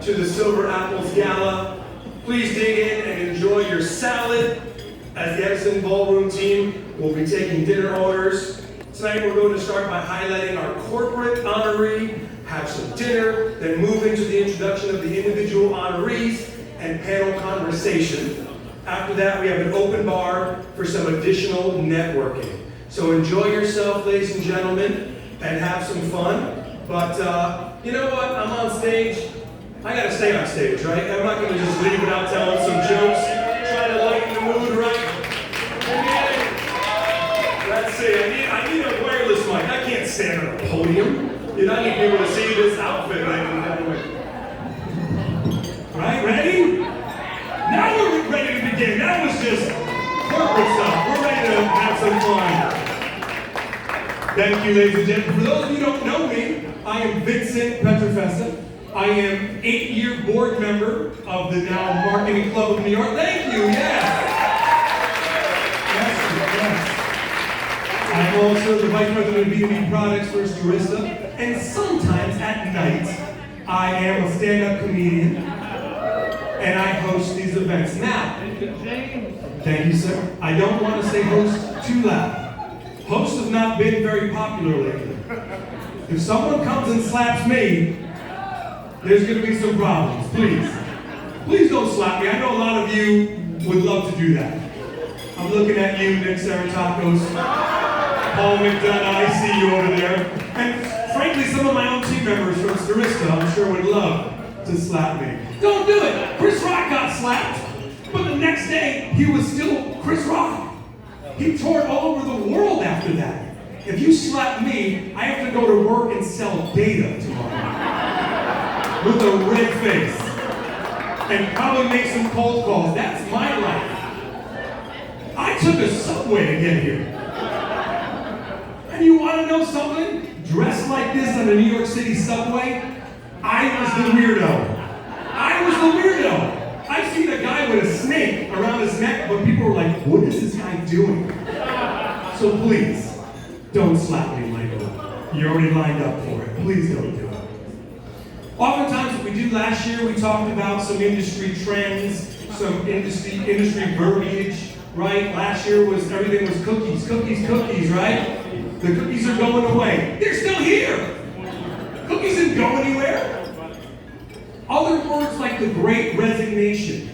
to the Silver Apples Gala. Please dig in and enjoy your salad as the Edison Ballroom team will be taking dinner orders. Tonight we're going to start by highlighting our corporate honoree, have some dinner, then move into the introduction of the individual honorees and panel conversation. After that, we have an open bar for some additional networking. So enjoy yourself, ladies and gentlemen, and have some fun. But you know what? I'm on stage. I gotta stay on stage, right? I'm not gonna just leave without telling some jokes. Try to lighten the mood, right? That's it. I need a wireless mic. I can't stand on a podium. You know, I need people to see this outfit, ladies and gentlemen. Right? Ready? Now we're ready to begin. That was just corporate stuff. We're ready to have some fun. Thank you, ladies and gentlemen. For those of you who don't know me, I am Vincent Petrofessa. I am 8-year board member of the now Marketing Club of New York. Thank you, yes. I'm also the Vice President of B2B Products for Starista. And sometimes at night, I am a stand-up comedian and I host these events. Now, thank you, sir. I don't want to say host too loud. Hosts have not been very popular lately. If someone comes and slaps me, there's going to be some problems. Please don't slap me. I know a lot of you would love to do that. I'm looking at you, Nick Saratakos, Paul McDonough, I see you over there. And frankly, some of my own team members from Starista, I'm sure would love to slap me. Don't do it. Chris Rock got slapped, but the next day, he was still Chris Rock. He toured all over the world after that. If you slap me, I have to go to work and sell data tomorrow. With a red face. And probably make some cold calls. That's my life. I took a subway to get here. And you want to know something? Dressed like this on the New York City subway, I was the weirdo. I've seen a guy with a snake around his neck, but people were like, what is this guy doing? So please, don't slap me later. You're already lined up for it. Please don't do it. Oftentimes what we did last year, we talked about some industry trends, some industry verbiage, right? Last year was everything was cookies, right? The cookies are going away. They're still here. Cookies didn't go anywhere. Other words like the Great Resignation,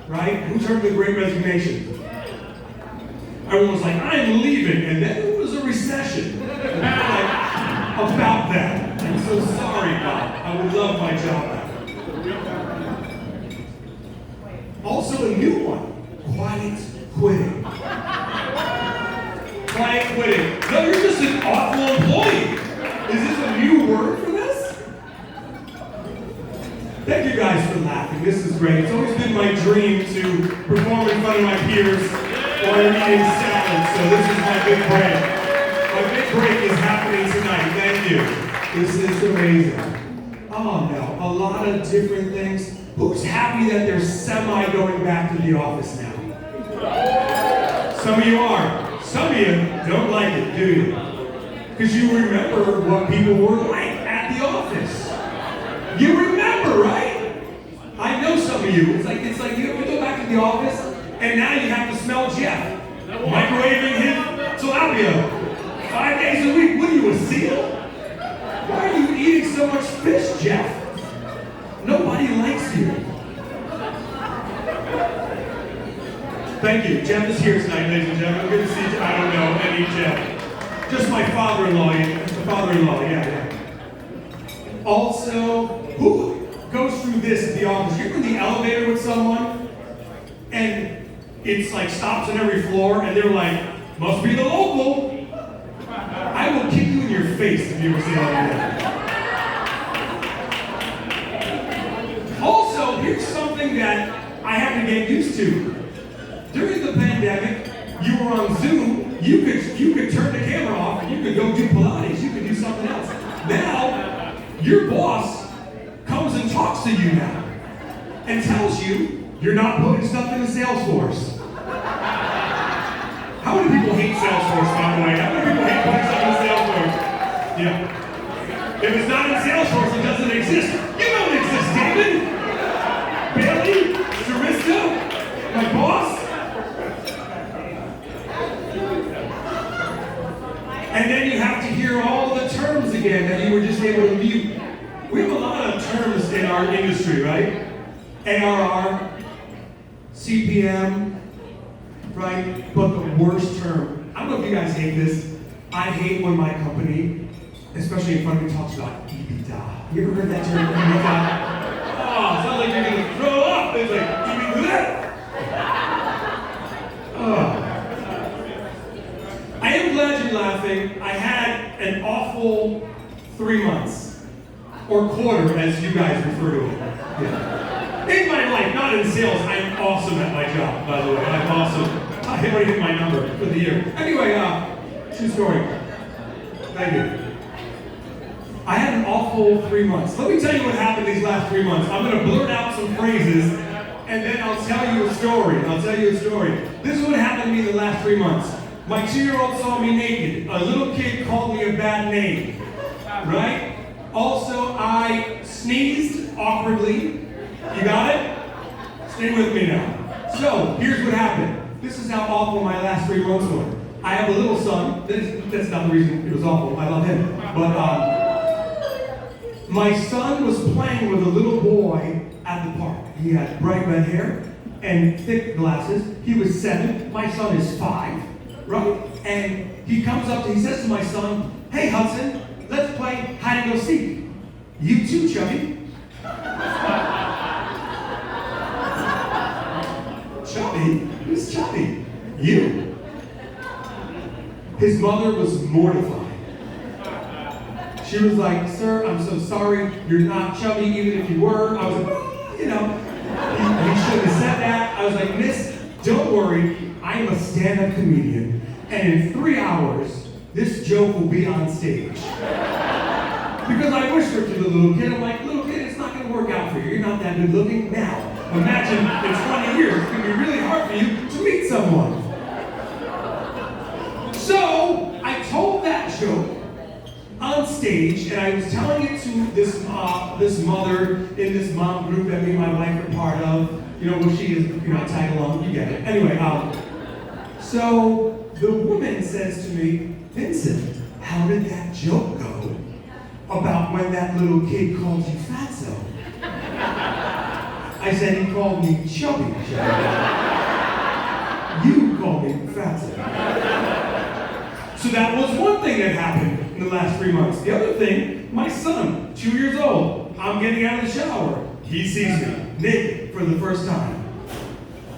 right? Who's heard of the Great Resignation? Everyone was like, I'm leaving, and then there was a recession. And like, about that. I'm so sorry, Bob. I would love my job back. Also a new one, quiet quitting. Quiet quitting. No, you're just an awful employee. Is this a new word for this? Thank you guys for laughing. This is great. It's always been my dream to perform in front of my peers while I'm eating salad, so this is my big break. My big break is happening tonight. Thank you. This is amazing. Oh no, a lot of different things. Who's happy that they're semi going back to the office now? Some of you are. Some of you don't like it, do you? Because you remember what people were like at the office. You remember, right? I know some of you. It's like you go back to the office and now you have to smell Jeff. Microwaving his tilapia 5 days a week. What are you, a seal? Why are you eating so much fish, Jeff? Nobody likes you. Thank you. Jeff is here tonight, ladies and gentlemen. Good to see you. I don't know any Jeff. Just my father-in-law. Yeah. Also, who goes through this at the office? You're in the elevator with someone, and it's like stops on every floor, and they're like, must be the local. I will kick you in your face if you ever see that. Also, here's something that I have to get used to. During the pandemic, you were on Zoom, you could turn the camera off and you could go do Pilates, you could do something else. Now, your boss comes and talks to you now and tells you you're not putting stuff into Salesforce. How many people hate Salesforce, by the way? How many people hate putting stuff in Salesforce? Yeah. If it's not in Salesforce, it doesn't exist. You don't exist, David. in our industry, right? ARR, CPM, right? But the worst term, I don't know if you guys hate this. I hate when my company, especially in front of me, talks about EBITDA. You ever heard that term, EBITDA? Oh, it sounds like you're gonna throw up. It's like, EBITDA. Oh. I am glad you're laughing. I had an awful 3 months, or quarter, as you guys refer to it. Yeah. In my life, not in sales, I am awesome at my job, by the way. I'm awesome. I already hit my number for the year. Anyway, true story. Thank you. I had an awful 3 months. Let me tell you what happened these last 3 months. I'm going to blurt out some phrases, and then I'll tell you a story. This is what happened to me the last 3 months. My 2-year-old saw me naked. A little kid called me a bad name. Right? Also, I sneezed awkwardly. You got it? Stay with me now. So, here's what happened. This is how awful my last 3 months were. I have a little son. That's not the reason it was awful. I love him. But, my son was playing with a little boy at the park. He had bright red hair and thick glasses. He was 7. My son is 5. Right? And he says to my son, "Hey Hudson, let's play hide and go seek. You too, Chubby." Chubby? Who's Chubby? You. His mother was mortified. She was like, "Sir, I'm so sorry. You're not chubby, even if you were." I was like, "Oh, you know, he shouldn't have said that." I was like, "Miss, don't worry. I'm a stand-up comedian, and in 3 hours, this joke will be on stage." Because I whispered to the little kid, I'm like, "Little kid, it's not going to work out for you. You're not that good looking now. Imagine in 20 years, it's going to be really hard for you to meet someone." So, I told that joke on stage, and I was telling it to this mother in this mom group that me and my wife are part of. You know, where she is, tag along, you get it. Anyway, so the woman says to me, "Vincent, how did that joke go about when that little kid called you fatso?" I said, "He called me chubby. You called me fatso." So that was one thing that happened in the last 3 months. The other thing, my son, 2 years old, I'm getting out of the shower. He sees me naked for the first time.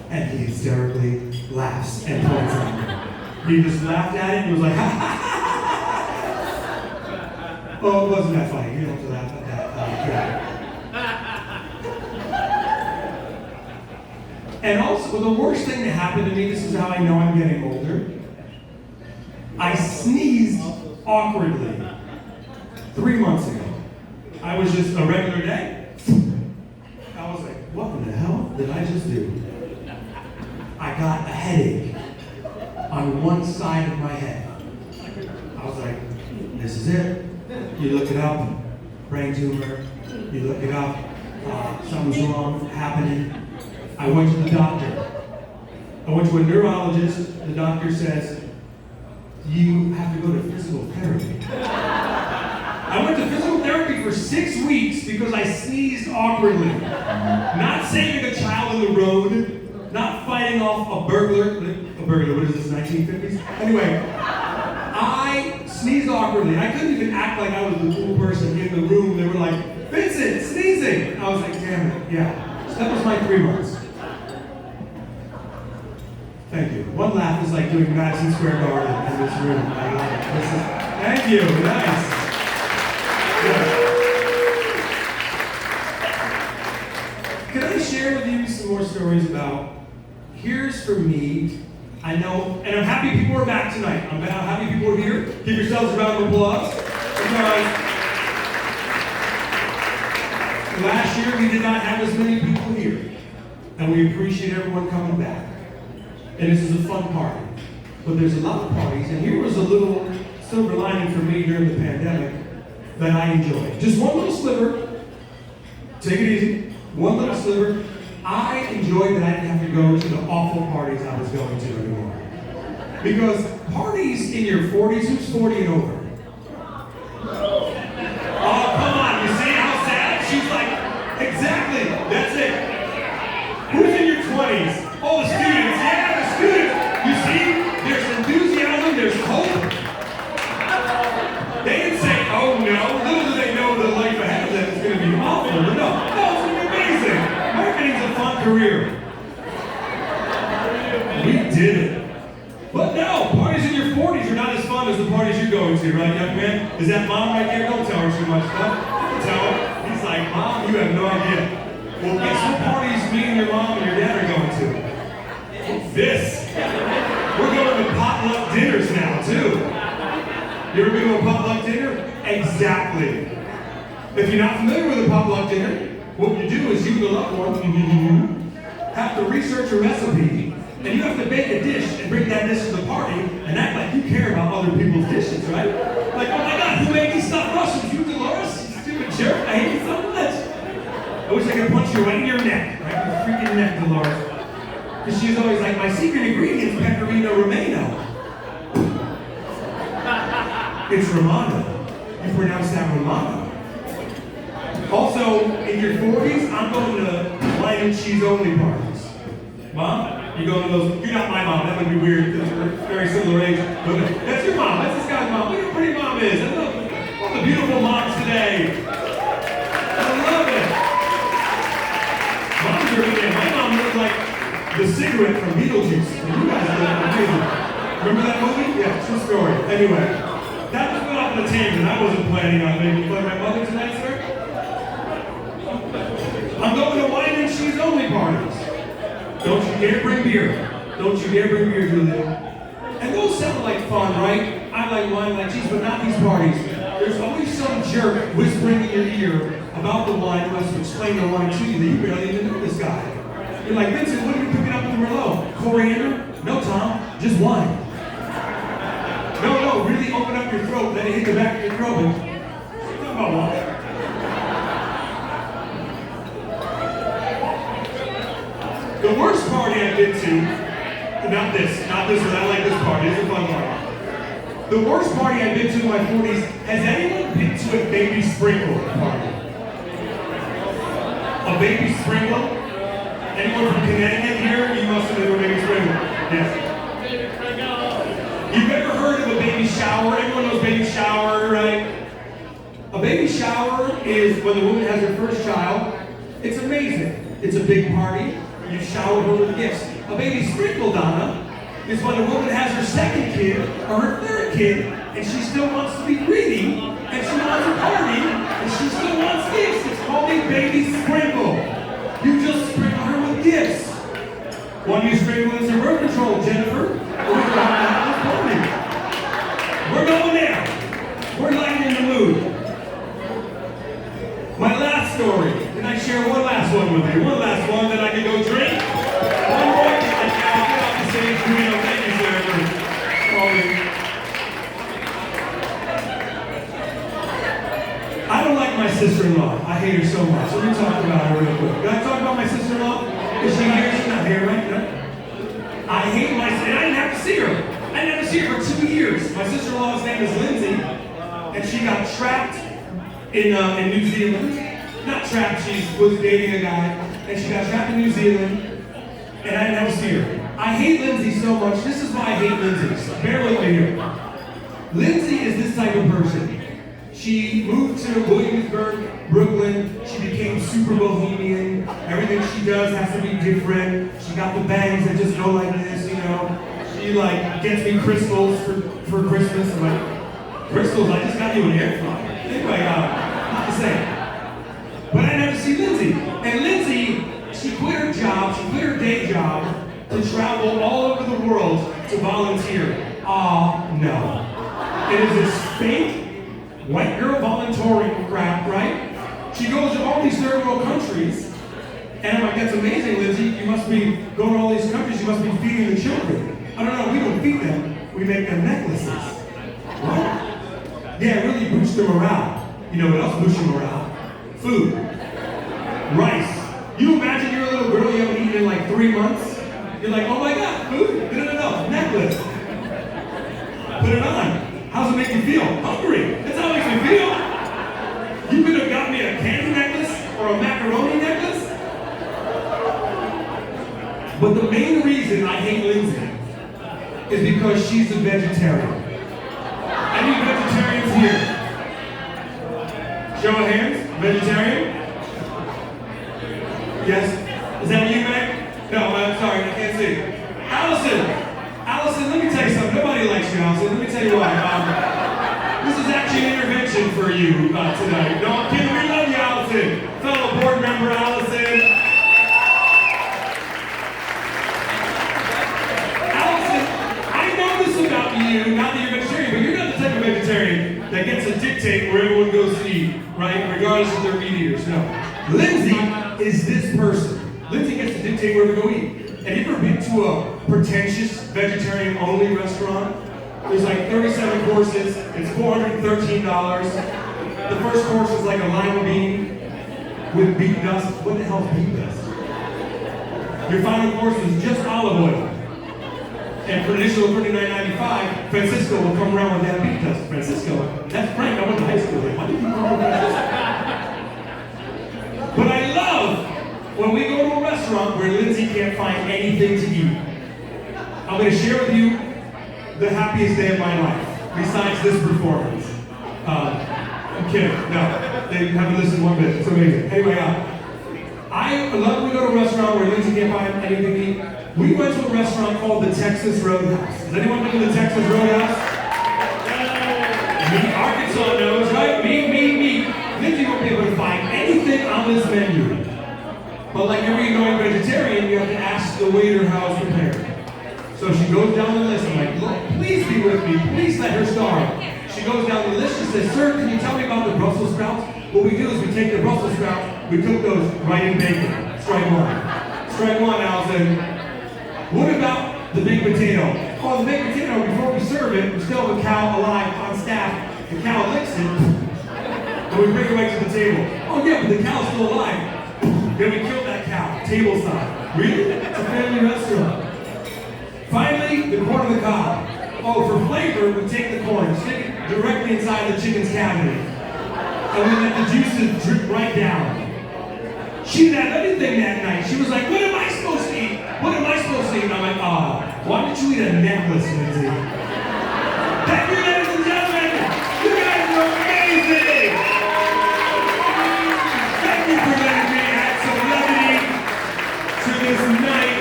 And he hysterically laughs and points at me. He just laughed at it and was like, "Ha ha ha." Oh, it wasn't that funny. You don't have to laugh at that. And also, the worst thing that happened to me, this is how I know I'm getting older. I sneezed awkwardly 3 months ago. I was just a regular day. I was like, "What in the hell did I just do?" I got a headache on one side of my head. I was like, "This is it." You look it up, brain tumor. You look it up, something's wrong, happening. I went to the doctor. I went to a neurologist. The doctor says, "You have to go to physical therapy." I went to physical therapy for 6 weeks because I sneezed awkwardly. Not saving a child in the road, not fighting off a burglar, what is this, 1950s? Anyway, I sneezed awkwardly. I couldn't even act like I was the cool person in the room. They were like, "Vincent, sneezing." I was like, "Damn it, yeah." So that was my 3 months. Thank you. One laugh is like doing Madison Square Garden in this room. I love it. Thank you. Nice. Yeah. Can I share with you some more stories about, here's for me, I know, and I'm happy people are back tonight. I'm happy people are here. Give yourselves a round of applause. Because last year we did not have as many people here. And we appreciate everyone coming back. And this is a fun party. But there's a lot of parties, and here was a little silver lining for me during the pandemic that I enjoyed. Just one little sliver. Take it easy. One little sliver. I enjoyed that I didn't have to go to the awful parties I was going to anymore. Because parties in your 40s, who's 40 and over? Oh, come on. You see how sad? She's like, awful, but no, it's gonna be amazing. Marketing's a fun career. We did it. But no, parties in your 40s are not as fun as the parties you're going to, right, young man? Is that mom right there? Don't tell her too much stuff. Don't tell her. He's like, Mom, you have no idea. Well, guess what parties me and your mom and your dad are going to? This. We're going to potluck dinners now, too. You ever been to a potluck dinner? Exactly. If you're not familiar with a potluck dinner, what you do is you and the loved one have to research a recipe, and you have to bake a dish and bring that dish to the party and act like you care about other people's dishes, right? Like, oh my God, who made these stuffed Russians? You, Dolores? You stupid jerk. I hate you so much. I wish I could punch you right in your neck, right? Your freaking neck, Dolores. Because she's always like, my secret ingredient is pecorino romano. It's Romano. You pronounce that Romano. Also, in your 40s, I'm going to wine and cheese only parties. Mom, you going to those? You're not my mom. That would be weird because we're very similar age. But that's your mom. That's this guy's mom. Look how pretty mom is. I love all the beautiful moms today. I love it. Moms are amazing. My mom looks like the cigarette from Beetlejuice. And you guys look amazing. Remember that movie? Yeah, true story. Anyway, that just went off on a tangent. I wasn't planning on making fun of my mother tonight, sir. I'm going to wine and cheese only parties. Don't you dare bring beer. Don't you dare bring beer, Julia. And those sound like fun, right? I like wine, like cheese, but not these parties. There's always some jerk whispering in your ear about the wine who has to explain the wine to you that you barely even know this guy. You're like, Vincent, what are you picking up with the Merlot? Coriander? No, Tom, just wine. No, really open up your throat, let it hit the back of your throat. Talk about wine. The worst party I've been to, not this one, I like this party, it's a fun party. The worst party I've been to in my 40s, has anyone been to a baby sprinkle party? A baby sprinkle? Anyone from Connecticut here? You must have been to a baby sprinkle. Yes. You've ever heard of a baby shower? Everyone knows baby shower, right? A baby shower is when the woman has her first child. It's amazing. It's a big party. You shower her with gifts. A baby sprinkle, Donna, is when a woman has her second kid or her third kid, and she still wants to be greedy, and she wants a party, and she still wants gifts. It's called a baby sprinkle. You just sprinkle her with gifts. One you sprinkle is her birth control, Jennifer. We're going there. We're lighting the mood. My last story. Can I share one last one with you? One last one that I can go drink? One more. And I'll get off the stage. Thank you, sir, for calling. I don't like my sister-in-law. I hate her so much. Let me talk about her real quick. Can I talk about my sister-in-law? Is she here? She's not here, right? No? I hate my sister. I didn't have to see her. I didn't have to see her for 2 years. My sister-in-law's name is Lindsay, and she got trapped in New Zealand. Not trapped, she was dating a guy, and she got trapped in New Zealand, and I didn't have to see her. I hate Lindsay so much. This is why I hate Lindsay. So bear with me here. Lindsay is this type of person. She moved to Williamsburg, Brooklyn. She became super bohemian. Everything she does has to be different. She got the bangs that just go like this, you know. She like gets me crystals for Christmas. I'm like, crystals? I just got you an air fryer. Anyway, not the same. But I never see Lindsay. And Lindsay, she quit her job, she quit her day job to travel all over the world to volunteer. No. It is this fake white girl volunteering crap, right? She goes to all these third world countries, and I'm like, that's amazing, Lindsay. You must be going to all these countries, you must be feeding the children. I don't know, we don't feed them, we make them necklaces. What? Yeah, really boost their morale. You know what else boosts your morale? Food. Rice. You imagine you're a little girl you haven't eaten in like 3 months? You're like, oh my God, food? No, necklace. Put it on. How's it make you feel? Hungry. That's how it makes me feel. You could have got me a candy necklace or a macaroni necklace. But the main reason I hate Lindsay is because she's a vegetarian. Any vegetarians here? Show of hands. Vegetarian? Yes? Is that you, Meg? No, I'm sorry, I can't see. Allison, let me tell you something. Nobody likes you, Allison. Let me tell you why. This is actually an intervention for you tonight. No, I'm kidding. We love you, Allison. Fellow board member, Allison. Allison, I know this about you, not that you're vegetarian, but you're not the type of vegetarian that gets to dictate where everyone goes to eat, right? Regardless if they're meat eaters. No. Lindsay is this person. Lindsay gets to dictate where to go eat. Have you ever been to a pretentious vegetarian-only restaurant? There's like 37 courses. It's $413. The first course is like a lima bean with beet dust. What the hell is beet dust? Your final course is just olive oil. And for an additional $39.95, Francisco will come around with that beet dust. Francisco, that's Frank. I went to high school. Why did you come around with Francisco? But I love when we go to a restaurant where Lindsay can't find anything to eat. I'm going to share with you the happiest day of my life, besides this performance. I'm kidding. No, they haven't listened one bit. It's amazing. Anyway, I love when we go to a restaurant where Lindsay can't find anything to eat. We went to a restaurant called the Texas Roadhouse. Has anyone been to the Texas Roadhouse? Me, Arkansas knows, right? Me. Lindsay won't be able to find anything on this menu. But like every annoying vegetarian, you have to ask the waiter how it's prepared. So she goes down the list. I'm like, look, please be with me. Please let her starve. She goes down the list. She says, sir, can you tell me about the Brussels sprouts? What we do is we take the Brussels sprouts, we cook those right in bacon. Strike one. Strike one, Allison. What about the baked potato? Oh, the baked potato, before we serve it, we still have a cow alive on staff. The cow licks it, and we bring it right to the table. Oh yeah, but the cow's still alive. Then we kill that cow, table side. Really? It's a family restaurant. Finally, the corn on the cob. Oh, for flavor, we take the corn, stick it directly inside the chicken's cavity. And we let the juices drip right down. She didn't have anything that night. She was like, what am I supposed to eat? What am I supposed to eat? And I'm like, why don't you eat a necklace, Lindsay? Thank you, ladies and gentlemen. You guys are amazing. Thank you for letting me add some levity to this night.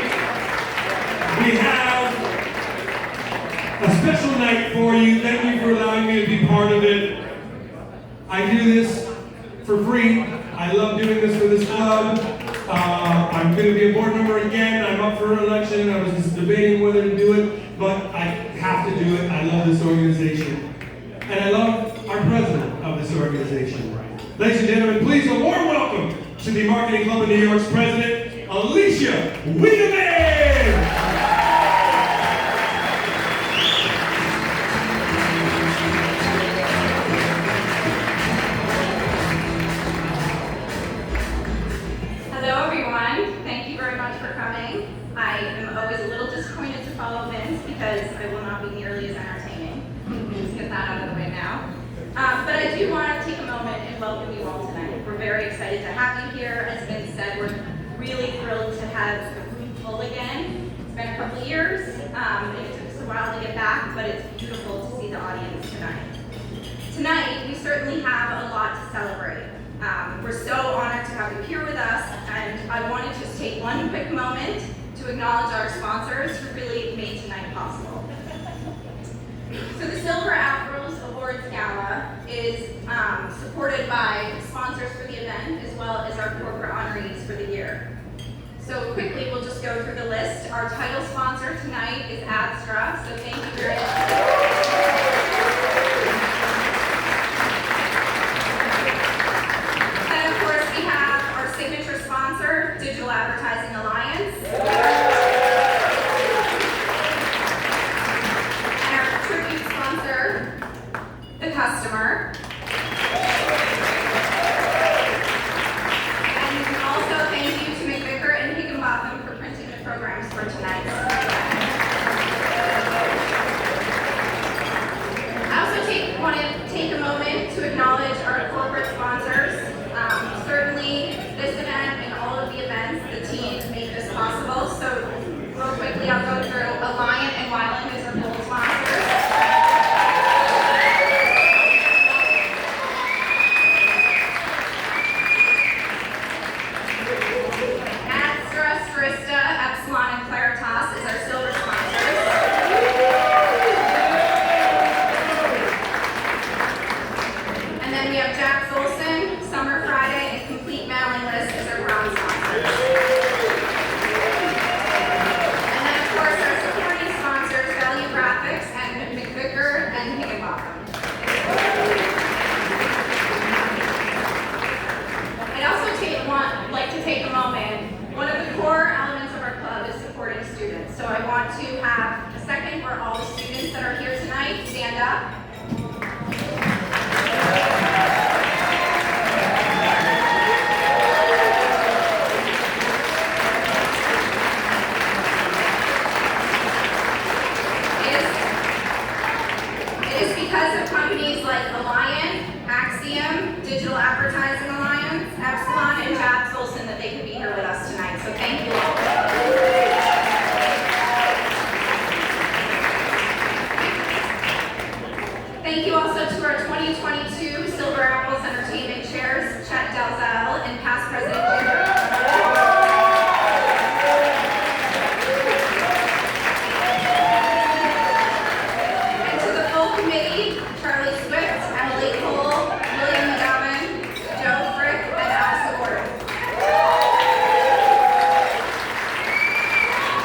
We have a special night for you. Thank you for allowing me to be part of it. I do this for free. I love doing this for this club. I'm going to be a board member again. I'm up for election. I was just debating whether to do it, but I have to do it. I love this organization. And I love our president of this organization. Ladies and gentlemen, please a warm welcome to the Marketing Club of New York's president, Alicia Wiedemann! I am always a little disappointed to follow Vince because I will not be nearly as entertaining. Let's get that out of the way now. But I do want to take a moment and welcome you all tonight. We're very excited to have you here. As Vince said, we're really thrilled to have the room full again. It's been a couple years. It took us a while to get back, but it's beautiful to see the audience tonight. Tonight, we certainly have a lot to celebrate. We're so honored to have you here with us, and I want to just take one quick moment to acknowledge our sponsors who really made tonight possible. So the Silver Afros Awards Gala is supported by sponsors for the event as well as our corporate honorees for the year. So quickly, we'll just go through the list. Our title sponsor tonight is Abstra, so thank you very much. Signature sponsor, Digital Advertising Alliance. And our tribute sponsor, the customer. And also thank you to McVicker and Higginbotham for printing the programs for tonight. I also want to take a moment to acknowledge our corporate sponsors. Certainly, this event and all of the events, the team made Arista, Epsilon, and Claritas as our silver sponsors. And then we have Jack Folson, Summer Friday, and Complete Mailing List as our bronze sponsors. And then, of course, our supporting sponsors, Value Graphics and McVicker and Higginbotham. I'd also like to take a moment. One of the core elements of our club is supporting students. So I want to have a second where all the students that are here tonight stand up. It is because of companies like Alliant, Axiom, Digital Advertising Alliance, Epsilon, and Jack Folson that they can be here with us tonight. So thank you all. Thank you also to our 2022 Silver Apples Entertainment Chairs, Chet Dalzell and past President and to the full committee, Charlie Swift, Emily Cole, William McGovern, Joe Frick, and Allison Gordon.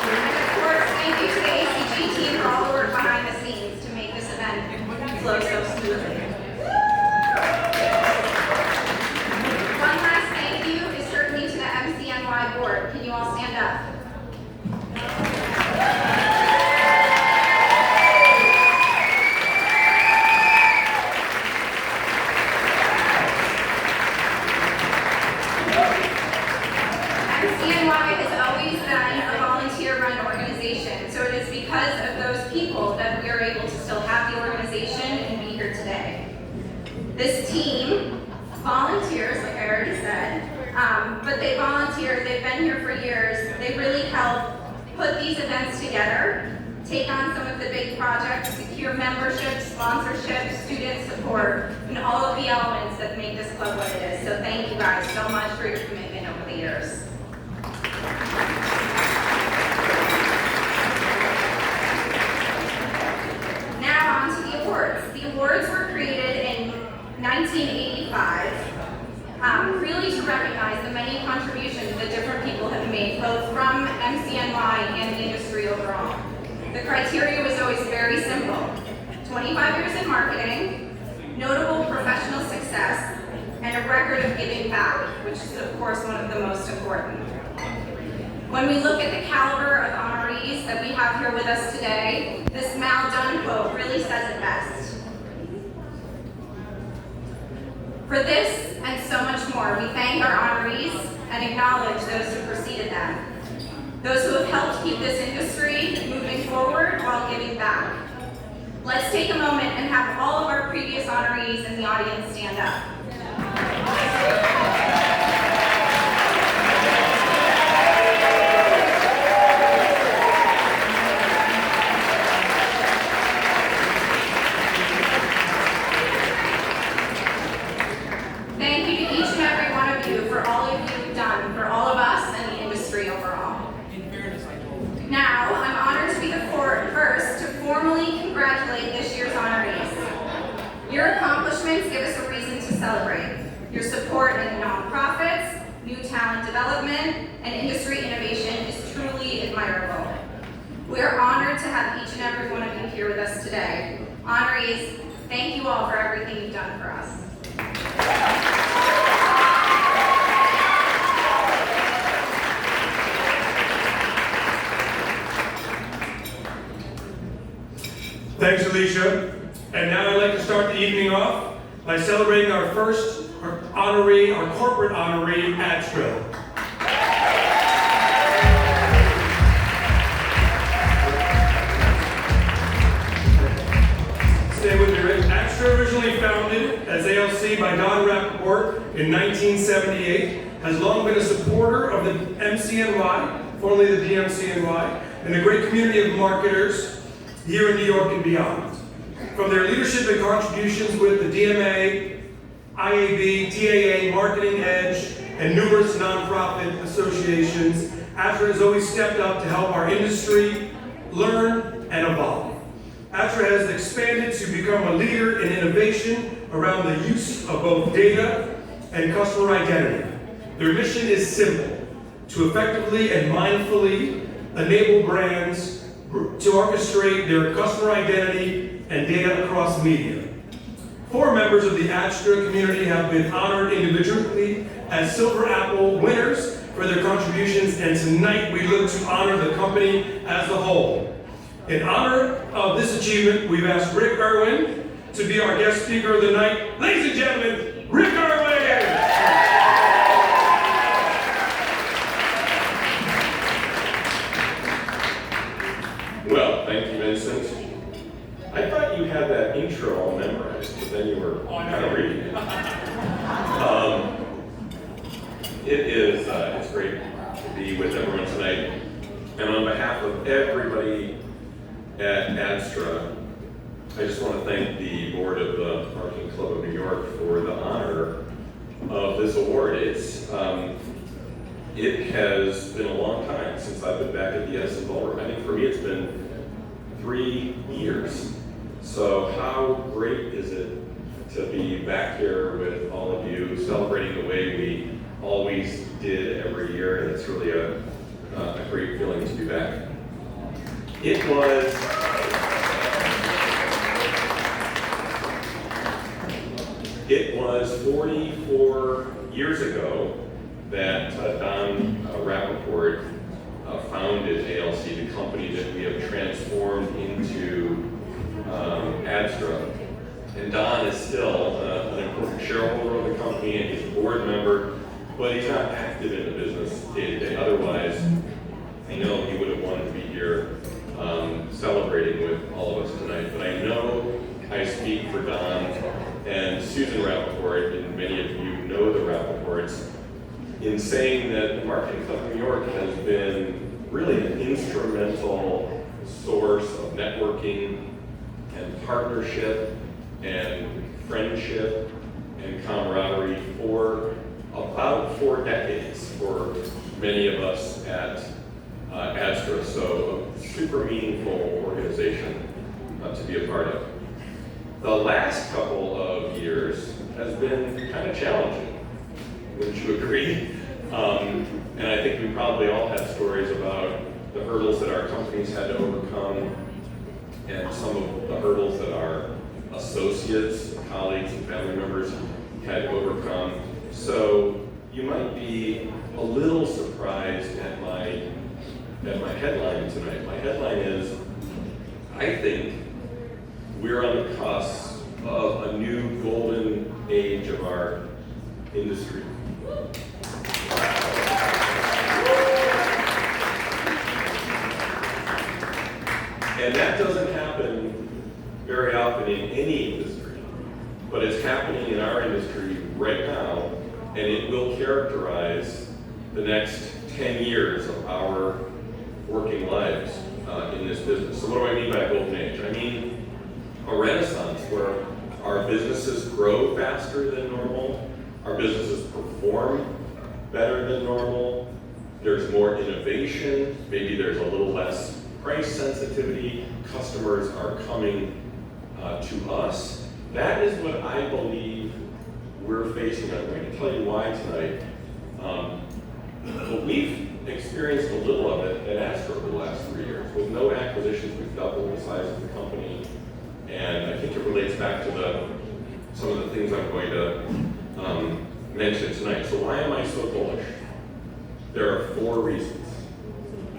And of course, thank you to the ACG team for all the work behind the scenes to make this event flow so smoothly. One last thank you is certainly to the MCNY board. Can you all stand up? MCNY has always been a volunteer-run organization, so it is because of those people that we are able to still have the organization and be here today. This team volunteers, like I already said, but they volunteer, they've been here for years, they really help put these events together, take on some of the big projects, secure membership, sponsorship, student support, and all of the elements that make this club what it is. So thank you guys so much for your commitment over the years. Now on to the awards. The awards were created in 1985, really to recognize the many contributions that different people have made, both from MCNY and the industry overall. The criteria was always very simple: 25 years in marketing, notable professional success, and a record of giving back, which is of course one of the most important. When we look at the caliber of honorees that we have here with us today, this Mal Dunn quote really says it best. For this and so much more, we thank our honorees and acknowledge those who preceded them, those who have helped keep this industry moving forward while giving back. Let's take a moment and have all of our previous honorees in the audience stand up. Thank you to each and every one of you for all of you've done for all of us and the industry overall. Now, I'm honored to be the first to formally congratulate this year's honorees. Your accomplishments give us a reason to celebrate. Your support in nonprofits, new talent development, and industry innovation is truly admirable. We are honored to have each and every one of you here with us today. Honorees, thank you all for everything you've done for us. Thanks, Alicia. And now I'd like to start the evening off by celebrating our first honoree, our corporate honoree, Astro. Stay with me, Rick. Astro, originally founded as ALC by Don Rappaport in 1978, has long been a supporter of the MCNY, formerly the DMCNY, and a great community of marketers here in New York and beyond. From their leadership and contributions with the DMA, IAB, TAA, Marketing Edge, and numerous nonprofit associations, ATRA has always stepped up to help our industry learn and evolve. ATRA has expanded to become a leader in innovation around the use of both data and customer identity. Their mission is simple: to effectively and mindfully enable brands to orchestrate their customer identity and data across media. 4 members of the ATRA community have been honored individually as Silver Apple winners for their contributions, and tonight we look to honor the company as a whole. In honor of this achievement, we've asked Rick Irwin to be our guest speaker of the night. Ladies and gentlemen, Rick Irwin! Well, thank you, Vincent. I thought you had that intro all memorized, but then you were kind of reading it. It's great to be with everyone tonight. And on behalf of everybody at ADSTRA, I just want to thank the board of the Marketing Club of New York for the honor of this award. It has been a long time since I've been back at the Edison Ballroom. I think for me it's been 3 years. So how great is it to be back here with all of you, celebrating the way we always did every year, and it's really a great feeling to be back. It was 44 years ago that Don Rappaport founded ALC, the company that we have transformed into ADSTRA. And Don is still an important shareholder of the company, and he's a board member, but he's not active in the business day to day. Otherwise, I know he would have wanted to be here celebrating with all of us tonight. But I know I speak for Don and Susan Rappaport, and many of you know the Rappaports, in saying that the Marketing Club of New York has been really an instrumental source of networking and partnership and friendship and camaraderie for about 4 decades for many of us at ADSTRA. So a super meaningful organization to be a part of. The last couple of years has been kind of challenging, wouldn't you agree? And I think we probably all have stories about the hurdles that our companies had to overcome and some of the hurdles that our associates, colleagues, and family members had to overcome. So you might be a little surprised at my headline tonight. My headline is, I think we're on the cusp of a new golden age of our industry. And that doesn't happen very often in any industry, but it's happening in our industry right now, and it will characterize the next 10 years of our working lives in this business. So what do I mean by golden age? I mean a renaissance where our businesses grow faster than normal, our businesses perform better than normal, there's more innovation, maybe there's a little less price sensitivity, customers are coming to us. That is what I believe we're facing. I'm going to tell you why tonight. But we've experienced a little of it at ADSTRA over the last 3 years. With no acquisitions, we've doubled the size of the company. And I think it relates back to some of the things I'm going to mention tonight. So why am I so bullish? There are 4 reasons.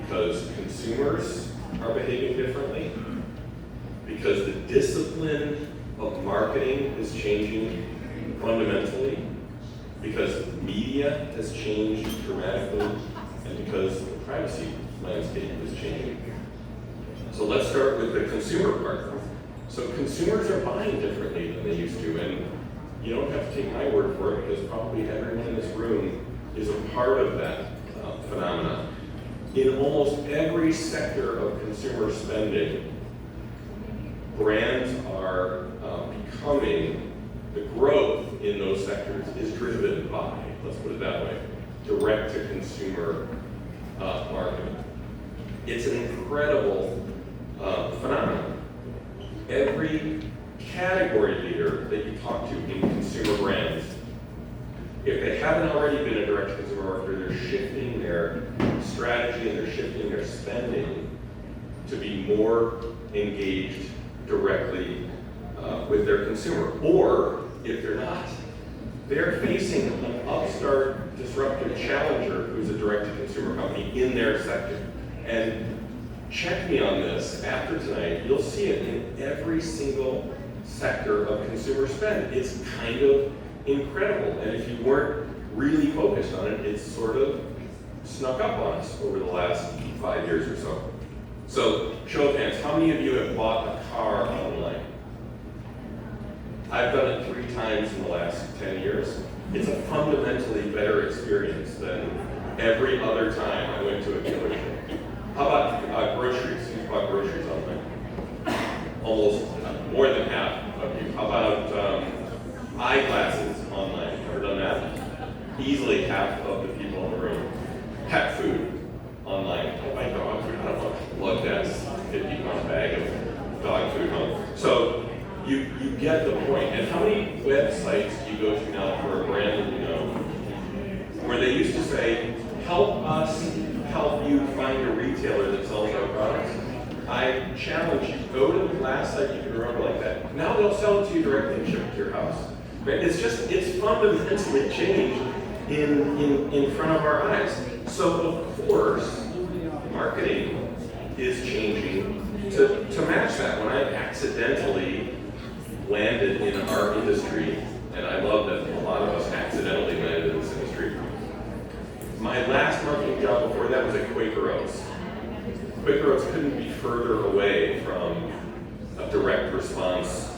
Because consumers are behaving differently, because the discipline of marketing is changing fundamentally, because media has changed dramatically, and because the privacy landscape is changing. So let's start with the consumer part. So consumers are buying differently than they used to, and you don't have to take my word for it, because probably everyone in this room is a part of that phenomenon. In almost every sector of consumer spending, brands are becoming, the growth in those sectors is driven by, let's put it that way, direct-to-consumer marketing. It's an incredible phenomenon. Every category leader that you talk to in consumer brands, if they haven't already been a direct-to-consumer marketer, they're shifting their strategy and they're shifting their spending to be more engaged directly with their consumer. Or, if they're not, they're facing an upstart, disruptive challenger who's a direct-to-consumer company in their sector. And check me on this after tonight, you'll see it in every single sector of consumer spend. It's kind of incredible. And if you weren't really focused on it, it's sort of snuck up on us over the last 5 years or so. So, show of hands, how many of you have bought a car online? I've done it 3 times in the last 10 years. It's a fundamentally better experience than every other time I went to a dealership. How about groceries? Who's bought groceries online? Almost more than half of you. How about eyeglasses online? Ever done that? Easily half of the people in the room. Pet food online. Oh, my dog food. I don't want to lug that 50-pound bag of dog food home. So you get the point. And how many websites do you go to now for a brand that you know, where they used to say, help us help you find a retailer that sells our products? I challenge you, go to the last site you can remember like that. Now they'll sell it to you directly and ship it to your house. Right? It's fundamentally changed in front of our eyes. So of course, marketing is changing to match that. When I accidentally landed in our industry, and I love that a lot of us accidentally landed in this industry. My last marketing job before that was at Quaker Oats. Quaker Oats couldn't be further away from a direct response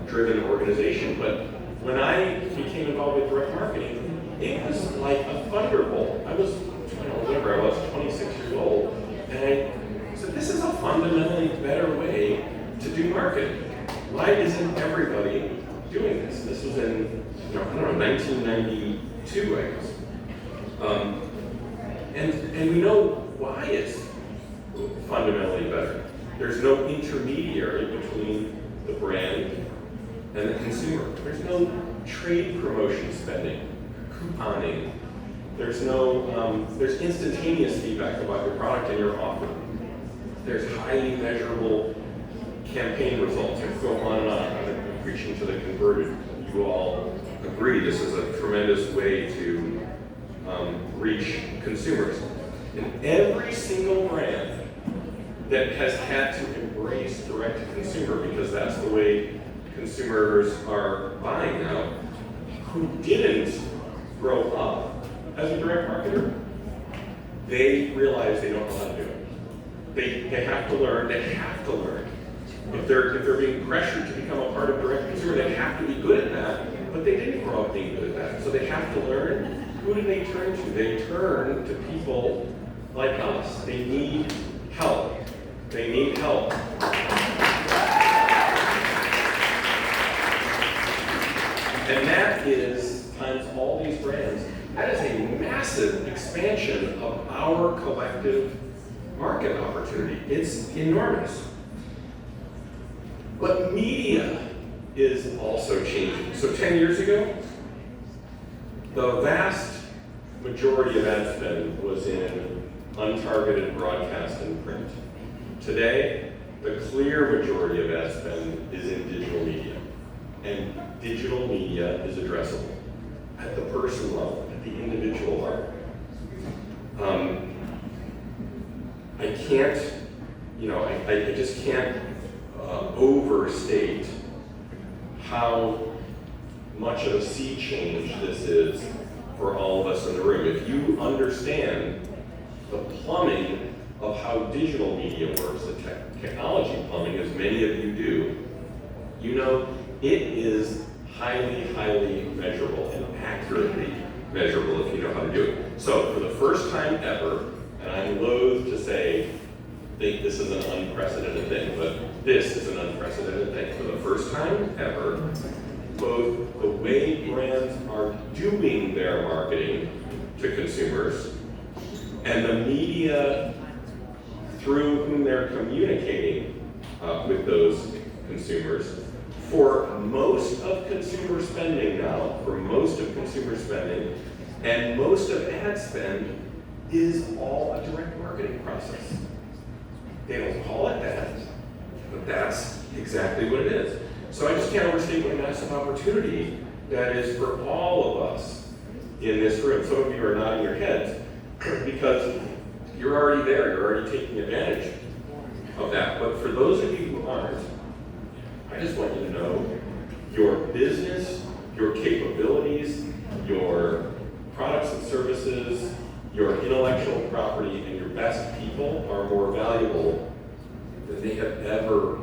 driven organization, but when I became involved with direct marketing, it was like a thunderbolt. I was, whatever I was, 26 years old, and I said, this is a fundamentally better way to do marketing. Why isn't everybody doing this? This was in, 1992, I guess. And we know why it's fundamentally better. There's no intermediary between the brand and the consumer. There's no trade promotion spending, couponing. There's there's instantaneous feedback about your product and your offer. There's highly measurable campaign results. I could go on and on. I'm preaching to the converted. You all agree this is a tremendous way to reach consumers. And every single brand that has had to embrace direct-to-consumer, because that's the way consumers are buying now, who didn't grow up as a direct marketer, they realize they don't know how to do it. They have to learn. If they're being pressured to become a part of direct-to-consumer, they have to be good at that, but they didn't grow up being good at that. So they have to learn. Who do they turn to? They turn to people like us. They need help. They need help. And that is, times all these brands, that is a massive expansion of our collective market opportunity. It's enormous. But media is also changing. So 10 years ago, the vast majority of ad spend was in untargeted broadcast and print. Today, the clear majority of ad spend is in digital media. And digital media is addressable at the person level, at the individual level. I can't, I just can't overstate how much of a sea change this is for all of us in the room. If you understand the plumbing of how digital media works, the technology plumbing, as many of you do, you know it is highly, highly measurable and accurately measurable if you know how to do it. So for the first time ever, and I'm loath to say, think this is an unprecedented thing, but this is an unprecedented thing. For the first time ever, both the way brands are doing their marketing to consumers, and the media through whom they're communicating with those consumers. For most of consumer spending now, and most of ad spend is all a direct marketing process. They don't call it that, but that's exactly what it is. So I just can't overstate what a massive opportunity that is for all of us in this room. Some of you are nodding your heads because you're already there, you're already taking advantage of that. But for those of you who aren't, I just want you to know your business, your capabilities, your products and services, your intellectual property, and your best people are more valuable than they have ever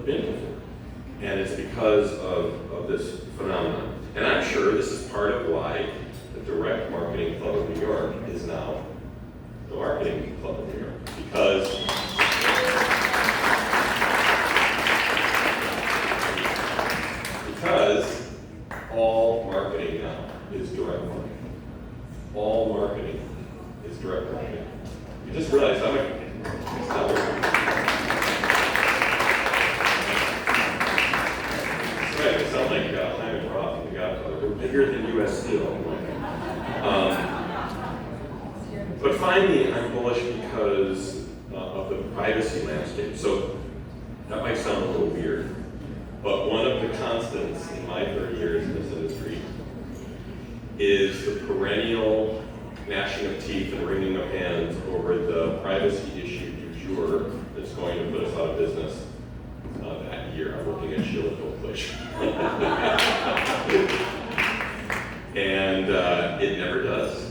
been before. And it's because of this phenomenon. And I'm sure this is part of why the Direct Marketing Club of New York is now the Marketing Club of New York. Because all marketing now is direct marketing. All marketing is direct marketing. You just realize it's not working. Right, it sounds like Hyman Roth and the Godfather. We're bigger than U.S. Steel. But finally, I'm bullish because of the privacy landscape. So that might sound a little weird, but one of the constants in my 30 years in this industry is the perennial gnashing of teeth and wringing of hands over the privacy issue du jour that's going to put us out of business that year. I'm looking at Sheila Goldfish. And it never does.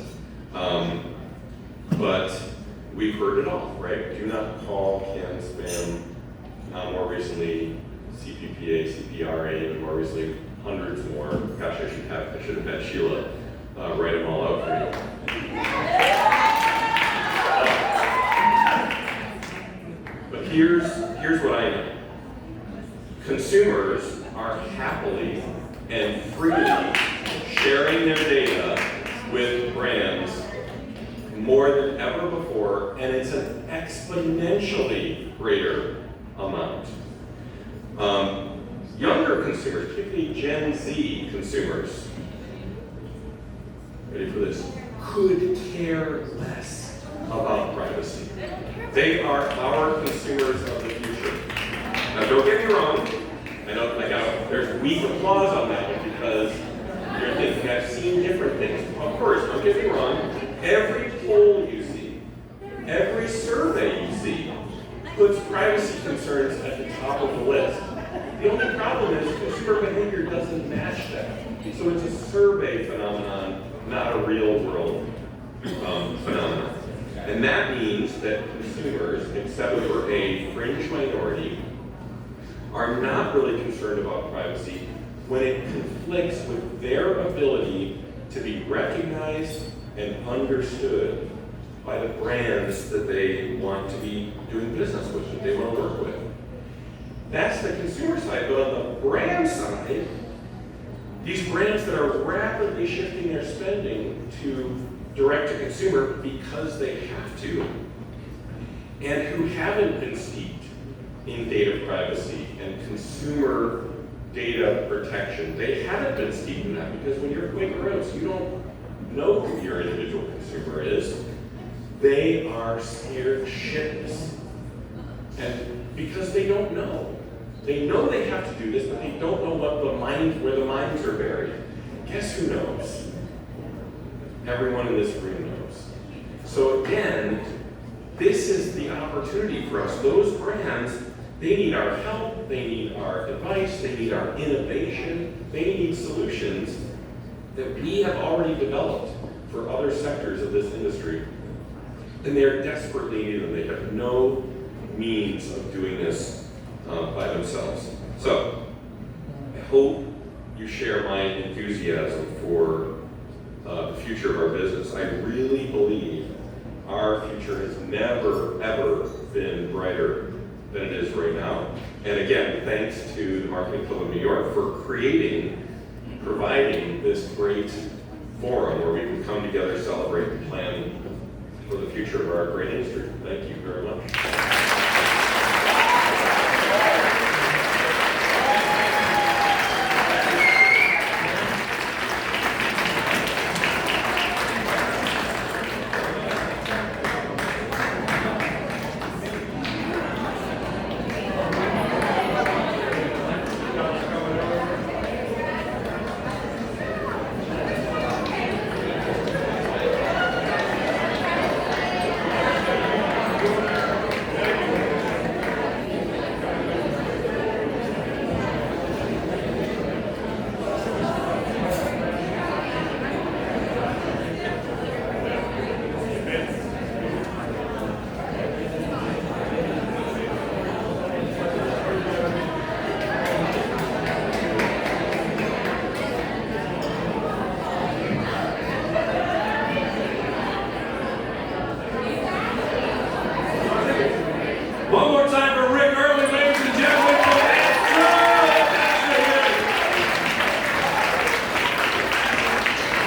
But we've heard it all, right? Do not call, can spam, more recently CPPA, CPRA, and more recently hundreds more. Gosh, I should have had Sheila write them all out for you. But here's what I know. Consumers are happily and freely sharing their data with brands more than ever before, and it's an exponentially greater amount. Younger consumers, particularly Gen Z consumers, ready for this, could care less about privacy. They are our consumers of the future. Now, don't get me wrong. I know there's weak applause on that one because you're thinking I've seen different things. Of course, don't get me wrong. Every poll you see, every survey you see, puts privacy concerns at the top of the list. The only problem is consumer behavior doesn't match that. So it's a survey phenomenon, not a real world phenomenon. And that means that consumers, except for a fringe minority, are not really concerned about privacy when it conflicts with their ability to be recognized and understood by the brands that they want to be doing business with, that they want to work with. That's the consumer side. But on the brand side, these brands that are rapidly shifting their spending to direct to consumer because they have to, and who haven't been steeped in data privacy and consumer data protection. They haven't been steeped in that because when you're Quaker Oats, you don't know who your individual consumer is. They are scared shitless. And because they don't know. They know they have to do this, but they don't know where the mines are buried. Guess who knows? Everyone in this room knows. So again, this is the opportunity for us. Those brands, they need our help, they need our advice, they need our innovation, they need solutions that we have already developed for other sectors of this industry. And they're desperately needed, and they have no means of doing this by themselves. So, I hope you share my enthusiasm for the future of our business. I really believe our future has never, ever been brighter than it is right now. And again, thanks to the Marketing Club of New York for providing this great forum where we can come together, celebrate, and plan for the future of our great industry. Thank you very much. One more time for Rick Early, ladies and gentlemen.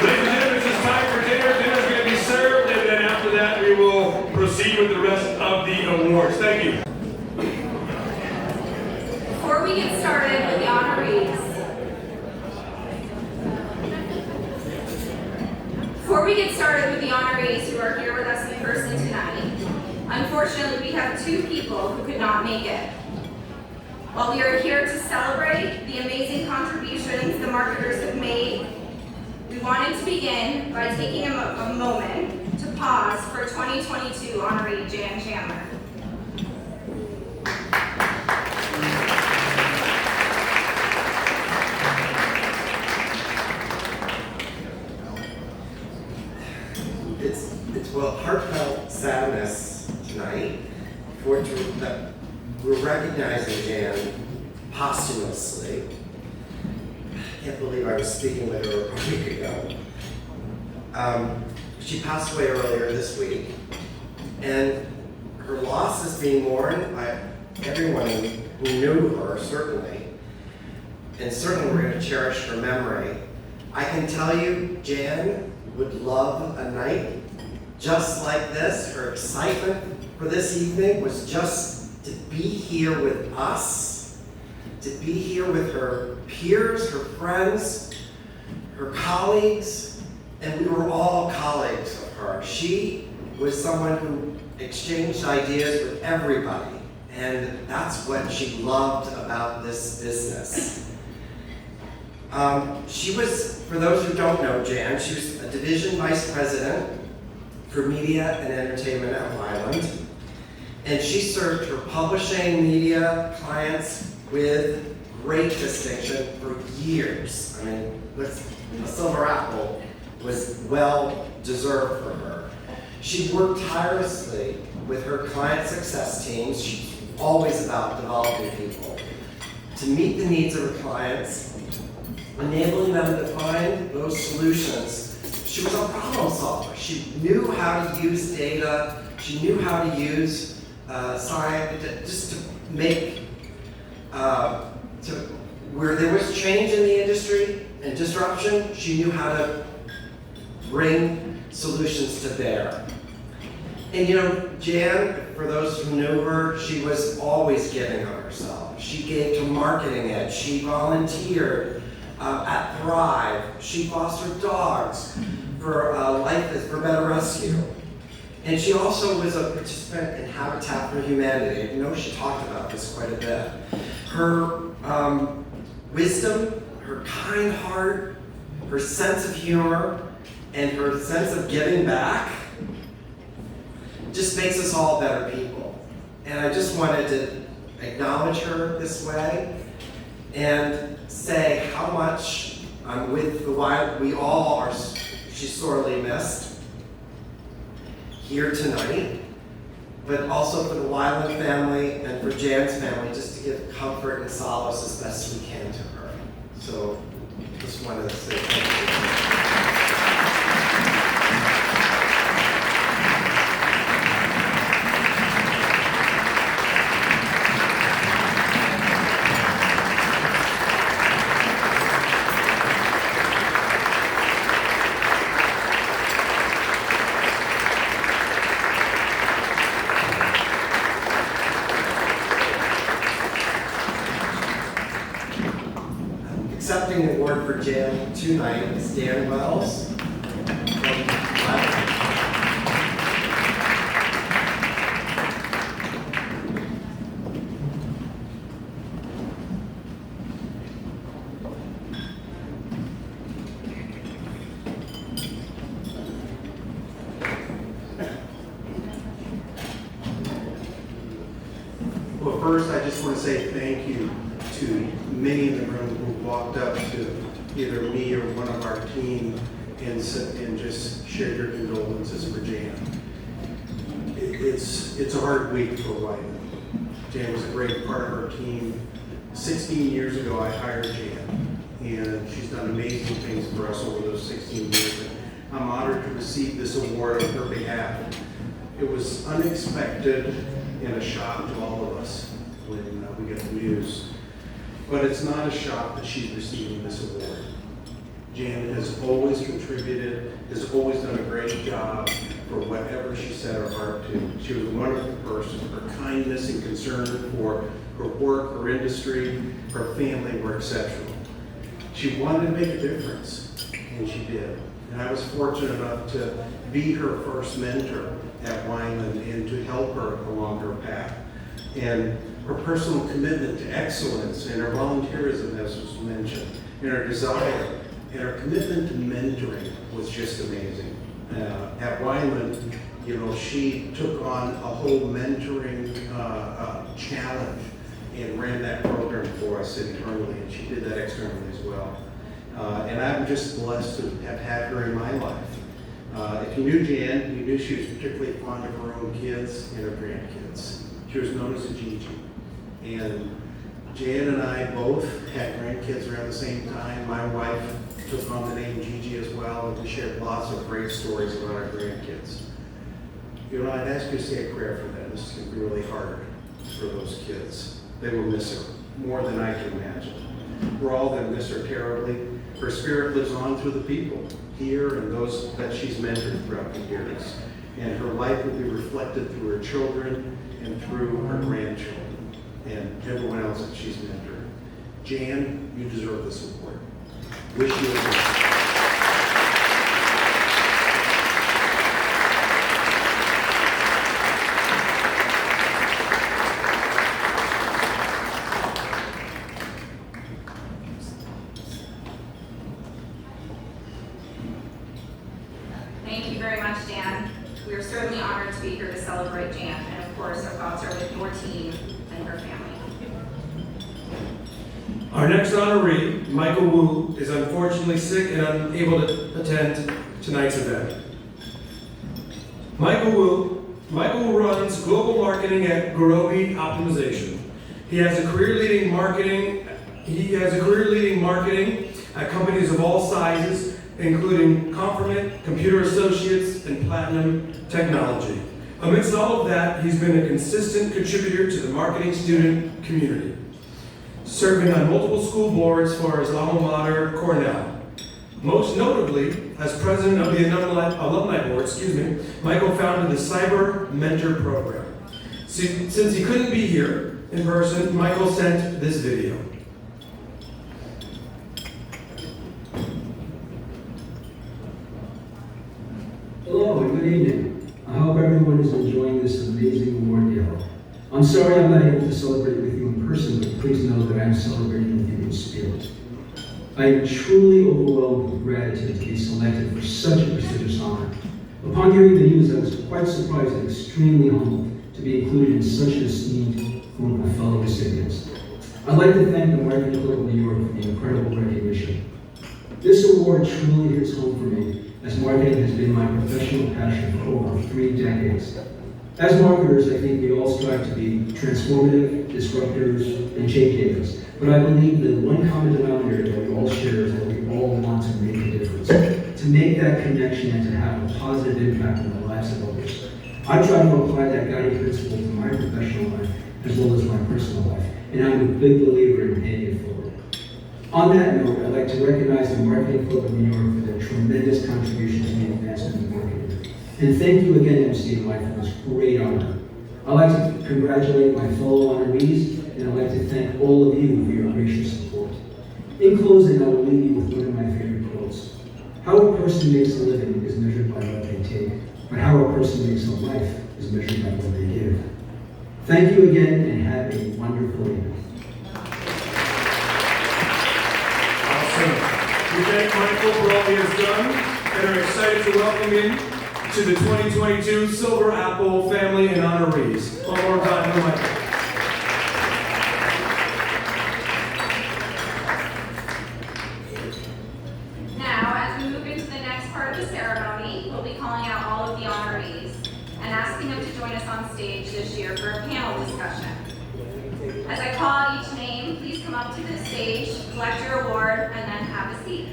Ladies and gentlemen, it's time for dinner. Dinner's going to be served, and then after that, we will proceed with the rest of the awards. Thank you. Before we get started with the honorees who are here with us in person tonight, unfortunately we have two people who could not make it. While we are here to celebrate the amazing contributions the marketers have made, we wanted to begin by taking a moment to pause for 2022 honoree Jan Chandler. It's heartfelt sadness tonight that we're recognizing Jan posthumously. I can't believe I was speaking with her a week ago. She passed away earlier this week, and her loss is being mourned by everyone who knew her, certainly, and certainly we're going to cherish her memory. I can tell you, Jan would love a night just like this. Her excitement for this evening was just to be here with us, to be here with her peers, her friends, her colleagues, and we were all colleagues of her. She was someone who exchanged ideas with everybody, and that's what she loved about this business. She was, for those who don't know Jan, she was a division vice president for media and entertainment at Wyland. And she served her publishing media clients with great distinction for years. I mean, a silver apple was well deserved for her. She worked tirelessly with her client success teams. She's always about developing people to meet the needs of her clients, enabling them to find those solutions. She was a problem solver. She knew how to use data. She knew how to use science just to make, where there was change in the industry and disruption, she knew how to bring solutions to bear. And you know, Jan, for those who knew her, she was always giving of herself. She gave to Marketing Edge. She volunteered at Thrive. She fostered dogs for Life is for Better Rescue. And she also was a participant in Habitat for Humanity. You know, she talked about this quite a bit. Her wisdom, her kind heart, her sense of humor, and her sense of giving back just makes us all better people. And I just wanted to acknowledge her this way and say how much I'm with the Wyland. We all are, she's sorely missed here tonight, but also for the Wyland family and for Jan's family, just to give comfort and solace as best we can to her. So just wanted to say thank you. for Jan tonight is Dan Wells. Well, first, I just want to say thank you to many in the room who walked up to either me or one of our team and just shared their condolences for Jan. It's a hard week for Wyman. Jan was a great part of our team. 16 years ago, I hired Jan, and she's done amazing things for us over those 16 years. And I'm honored to receive this award on her behalf. It was unexpected and a shock to all of us when we get the news. But it's not a shock that she's receiving this award. Jan has always contributed, has always done a great job for whatever she set her heart to. She was a wonderful person. Her kindness and concern for her work, her industry, her family were exceptional. She wanted to make a difference, and she did. And I was fortunate enough to be her first mentor at Wyman and to help her along her path. And her personal commitment to excellence and her volunteerism, as was mentioned, and her desire and her commitment to mentoring was just amazing. At Wyman, she took on a whole mentoring challenge and ran that program for us internally, and she did that externally as well. And I'm just blessed to have had her in my life. If you knew Jan, you knew she was particularly fond of her own kids and her grandkids. She was known as a Gigi. And Jan and I both had grandkids around the same time. My wife took on the name Gigi as well, and we shared lots of great stories about our grandkids. I'd ask you to say a prayer for them. This is going to be really hard for those kids. They will miss her more than I can imagine. We're all going to miss her terribly. Her spirit lives on through the people here and those that she's mentored throughout the years. And her life will be reflected through her children and through her grandchildren and everyone else that she's mentored. Jan, you deserve this award. Wish you the best. Thank you very much, Dan. We are certainly honored to be here to celebrate Jan, and of course, our thoughts are with your team and her family. Our next honoree, Michael Wu, is unfortunately sick and unable to attend tonight's event. Michael Wu runs global marketing at Garobi Optimization. He has a career-leading marketing at companies of all sizes, including Confirmant, Computer Associates, and Platinum Technology. Amidst all of that, he's been a consistent contributor to the marketing student community, serving on multiple school boards for his alma mater, Cornell. Most notably, as president of the alumni board, Michael founded the Cyber Mentor Program. Since he couldn't be here in person, Michael sent this video. Hello and good evening. I hope everyone is enjoying this amazing award gala. I'm sorry I'm not able to celebrate with you in person, but please know that I am celebrating with you in spirit. I am truly overwhelmed with gratitude to be selected for such a prestigious honor. Upon hearing the news, I was quite surprised and extremely humbled to be included in such an esteemed group of fellow recipients. I'd like to thank the Marketing Club of New York for the incredible recognition. This award truly hits home for me, as marketing has been my professional passion for over 3 decades. As marketers, I think we all strive to be transformative, disruptors, and change agents. But I believe that one common denominator that we all share is that we all want to make a difference, to make that connection and to have a positive impact on the lives of others. I try to apply that guiding principle to my professional life as well as my personal life, and I'm a big believer in paying it forward. On that note, I'd like to recognize the Marketing Club of New York for their tremendous contribution to the advancement of marketing. And thank you again, MC and Mike, for this great honor. I'd like to congratulate my fellow honorees, and I'd like to thank all of you for your gracious support. In closing, I will leave you with one of my favorite quotes. How a person makes a living is measured by what they take, but how a person makes a life is measured by what they give. Thank you again, and have a wonderful evening. Awesome. We thank Michael for all he has done and are excited to welcome him to the 2022 Silver Apple Family and Honorees. One more time for Michael. Now, as we move into the next part of the ceremony, we'll be calling out all of the honorees and asking them to join us on stage this year for a panel discussion. As I call out each name, please come up to the stage, collect your award, and then have a seat.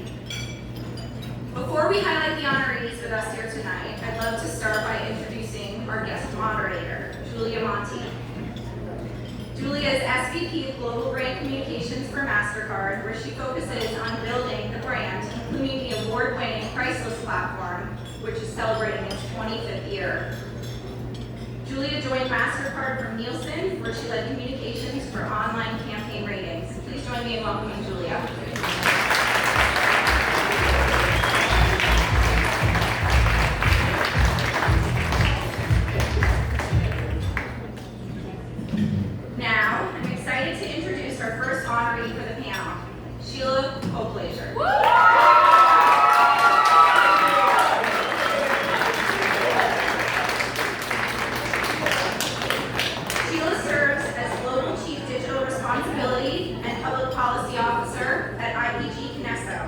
Before we highlight the honorees with us here tonight, I'd love to start by introducing our guest moderator, Julia Monti. Julia is SVP of Global Brand Communications for MasterCard, where she focuses on building the brand, including the award-winning Priceless platform, which is celebrating its 25th year. Julia joined MasterCard from Nielsen, where she led communications for online campaign ratings. Please join me in welcoming Julia. Now, I'm excited to introduce our first honoree for the panel, Sheila Colplaser. Sheila serves as Global Chief Digital Responsibility and Public Policy Officer at IPG Kinesso,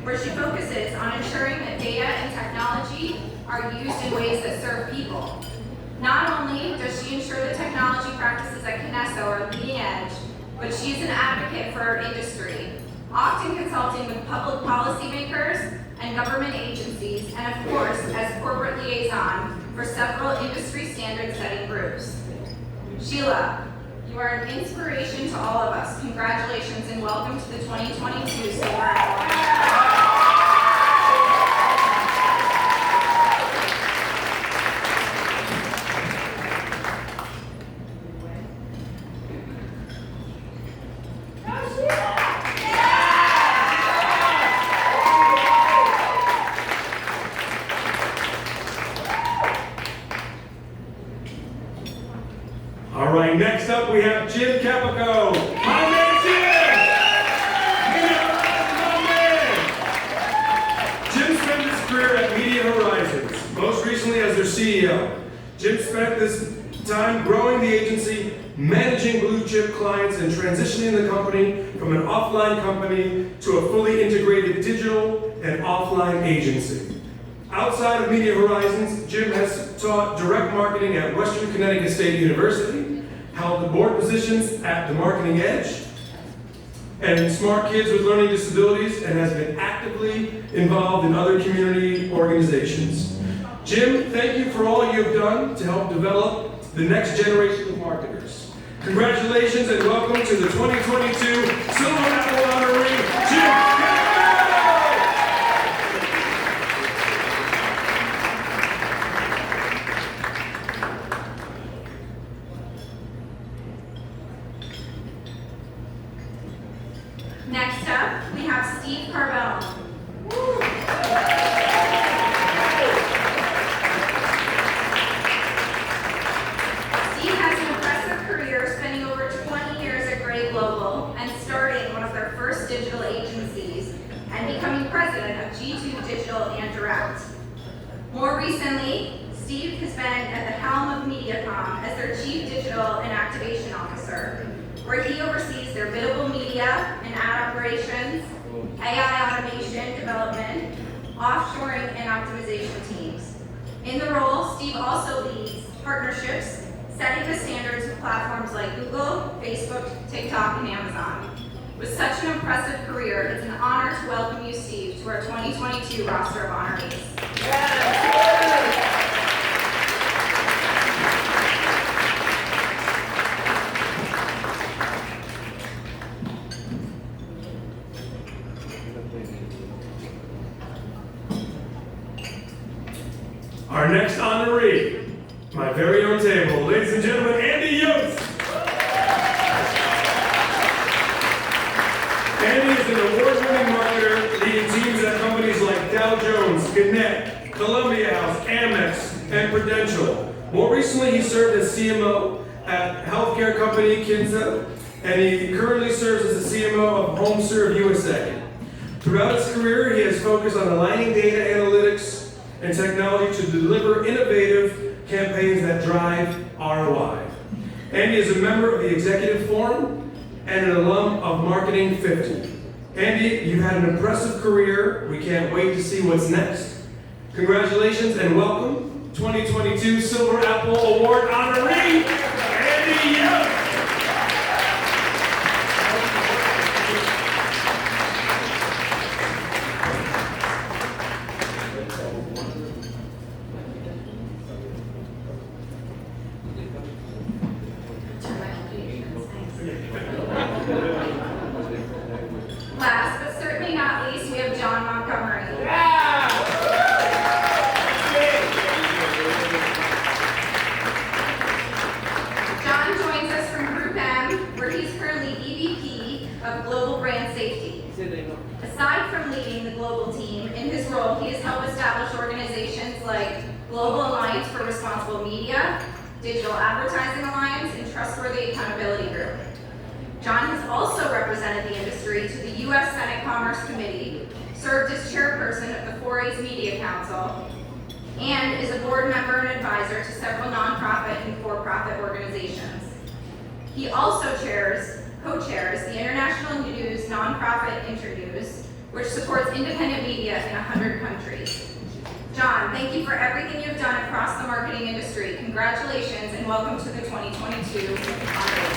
where she focuses on ensuring that data and technology are used in ways that serve people. Not only does she ensure the technology practices at Kinesso are leading edge, but she is an advocate for our industry, often consulting with public policymakers and government agencies, and of course, as corporate liaison for several industry standard-setting groups. Sheila, you are an inspiration to all of us. Congratulations and welcome to the 2022 Silver Apple. All right, next up we have Jim Capico. My man, Jim! Jim spent his career at Media Horizons, most recently as their CEO. Jim spent this time growing the agency, managing blue chip clients, and transitioning the company from an offline company to a fully integrated digital and offline agency. Outside of Media Horizons, Jim has taught direct marketing at Western Connecticut State University, held the board positions at The Marketing Edge, and Smart Kids with Learning Disabilities, and has been actively involved in other community organizations. Jim, thank you for all you have done to help develop the next generation of marketers. Congratulations and welcome to the 2022 Silver Apple honoree, Jim Capico! Next up, we have Steve Carbone. Steve has an impressive career, spending over 20 years at Gray Global and starting one of their first digital agencies and becoming president of G2 Digital and Direct. More recently, Steve has been at the helm of MediaCom as their Chief Digital and Activation Officer, where he oversees their biddable media and ad operations, AI automation development, offshoring, and optimization teams. In the role, Steve also leads partnerships, setting the standards for platforms like Google, Facebook, TikTok, and Amazon. With such an impressive career, it's an honor to welcome you, Steve, to our 2022 roster of honorees. Our next honoree, my very own table, ladies and gentlemen, Andy Yost. Andy is an award-winning marketer leading teams at companies like Dow Jones, Gannett, Columbia House, Amex, and Prudential. More recently, he served as CMO at healthcare company Kinsa, and he currently serves as the CMO of HomeServe USA. Throughout his career, he has focused on aligning data analytics and technology to deliver innovative campaigns that drive ROI. Andy is a member of the Executive Forum and an alum of Marketing 50. Andy, you had an impressive career. We can't wait to see what's next. Congratulations and welcome, 2022 Silver Apple Award honoree, Andy Young. Last but certainly not least, we have John Montgomery. John joins us from Group M, where he's currently EVP of Global Brand Safety. Aside from leading the global team, in his role, he has helped establish organizations like Global Alliance for Responsible Media, Digital Advertising Alliance, and Trustworthy Accountability Group. John has also represented the industry to the U.S. Senate Commerce Committee, served as chairperson of the 4A's Media Council, and is a board member and advisor to several nonprofit and for-profit organizations. He also co-chairs the International News nonprofit Internews, which supports independent media in 100 countries. John, thank you for everything you've done across the marketing industry. Congratulations and welcome to the 2022 honorees.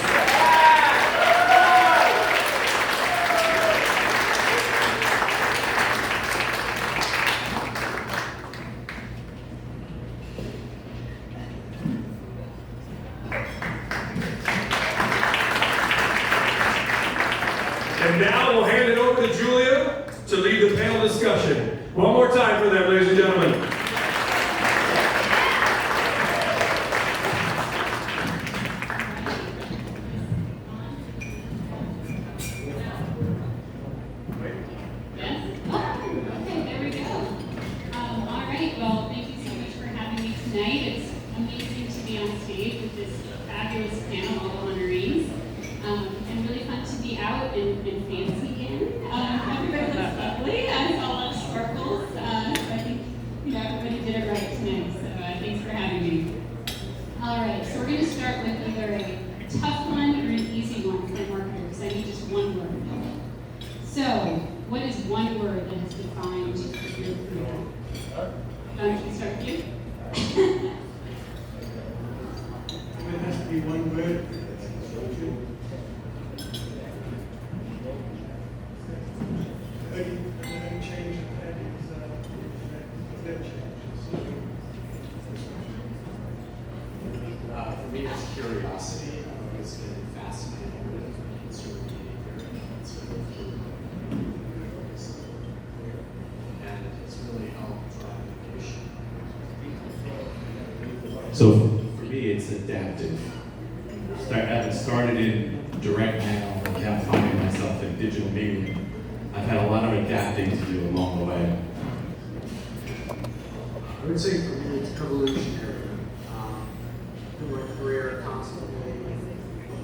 And now we'll hand it over to Julia to lead the panel discussion. One more time for them, ladies and gentlemen. Yes? Oh, okay, there we go. All right, well, thank you so much for having me tonight. It's amazing to be on stage with this fabulous panel of honorees. And really fun to be out and fancy again. Everybody looks lovely. I saw a lot of sparkles. So I think everybody did it right tonight. So thanks for having me. All right, so we're going to start with either a tough one or an easy one for marketers. I need just one word. So, what is one word that has defined your career? Can we start with you? It has to be one word. For me, it's curiosity. I've always been fascinated with consumer behavior and and it's really helped drive innovation. So for me, it's adaptive. I started in direct mail and kept finding myself in digital media. I've had a lot of adapting to do along the way. I would say for me, it's evolutionary. In my career, constantly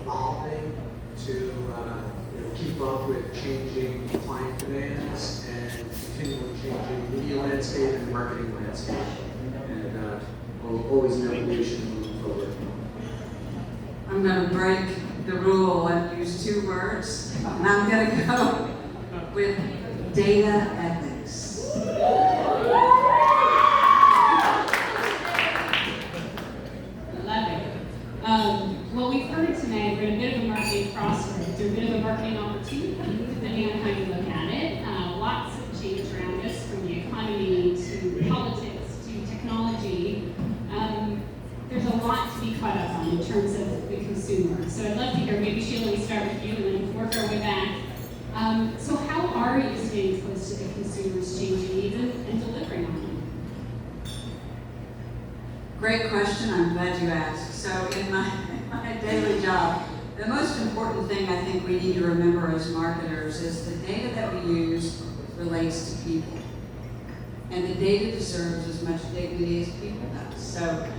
evolving to keep up with changing client demands and continually changing media landscape and marketing landscape. And always an evolution moving forward. I'm going to break the rule and use two words, and I'm going to go with data ethics. Love it. Well, we've heard tonight we're in a bit of a marketing crossroads, or a bit of a marketing opportunity, depending on how you look at it. Lots of change around us, from the economy to politics to technology. There's a lot to be caught up on in terms of the consumer. So I'd love to hear, maybe Sheila, we start with you and then work our way back. So how are you staying close to the consumer's changing needs and delivering on them? Great question. I'm glad you asked. So in my daily job, The most important thing I think we need to remember as marketers is the data that we use relates to people. And the data deserves as much dignity as people do. So,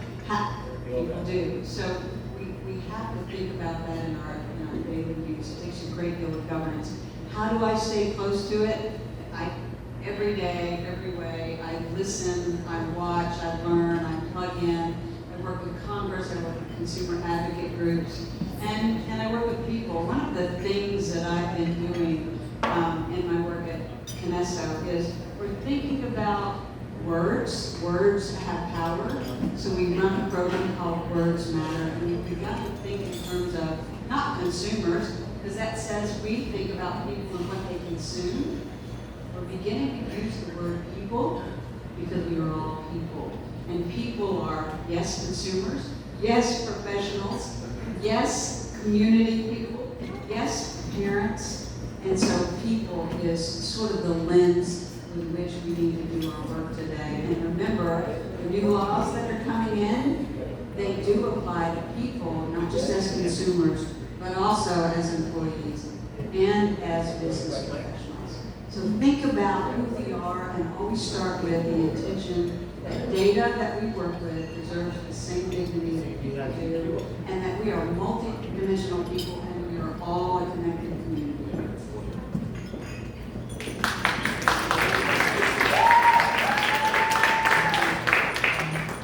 people do. So we have to think about that in our daily use. It takes a great deal of governance. How do I stay close to it? Every day, every way, I listen, I watch, I learn, I plug in. I work with Congress, I work with consumer advocate groups, and I work with people. One of the things that I've been doing in my work at Kinesso is we're thinking about words. Words have power. So we run a program called Words Matter, and we've got to think in terms of not consumers, because that says we think about people and what they consume. We're beginning to use the word people because we are all people. And people are, yes, consumers, yes, professionals, yes, community people, yes, parents. And so people is sort of the lens with which we need to do our work today. And remember, the new laws that are coming in, they do apply to people, not just as consumers, but also as employees and as business professionals. So think about who we are and always start with the intention that data that we work with deserves the same dignity that people do, and that we are multi-dimensional people and we are all a connected community.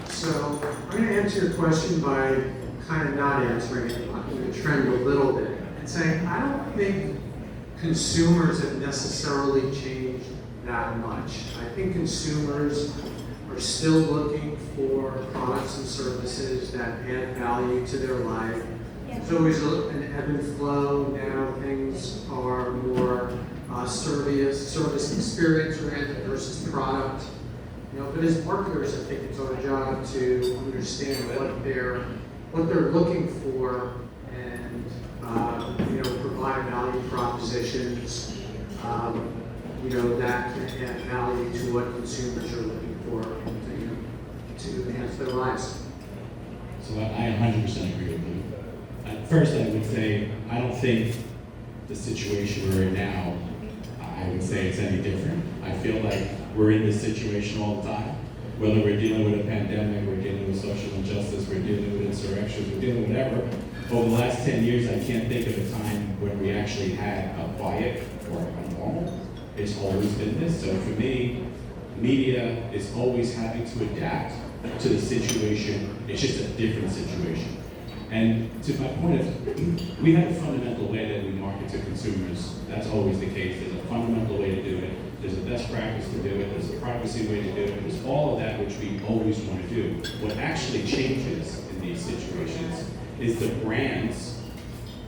So I'm going to answer your question by kind of not answering it. I'm going to trend a little bit and saying I don't think consumers have necessarily changed that much. I think consumers are still looking for products and services that add value to their life. There's always an ebb and flow. Now things are more service experience oriented versus product. But as marketers, I think it's our job to understand what they're looking for and provide value propositions that can add value to what consumers are looking for to enhance their lives. So I 100% agree with you. First, I would say I don't think the situation we're in now, I would say it's any different. I feel like we're in this situation all the time. Whether we're dealing with a pandemic, we're dealing with social injustice, we're dealing with insurrections, we're dealing with whatever. Over the last 10 years, I can't think of a time when we actually had a quiet or a normal. It's always been this. So for me, media is always having to adapt to the situation. It's just a different situation. And to my point of, we have a fundamental way that we market to consumers. That's always the case. There's a fundamental way to do it. There's a best practice to do it. There's a privacy way to do it. There's all of that which we always want to do. What actually changes in these situations is the brands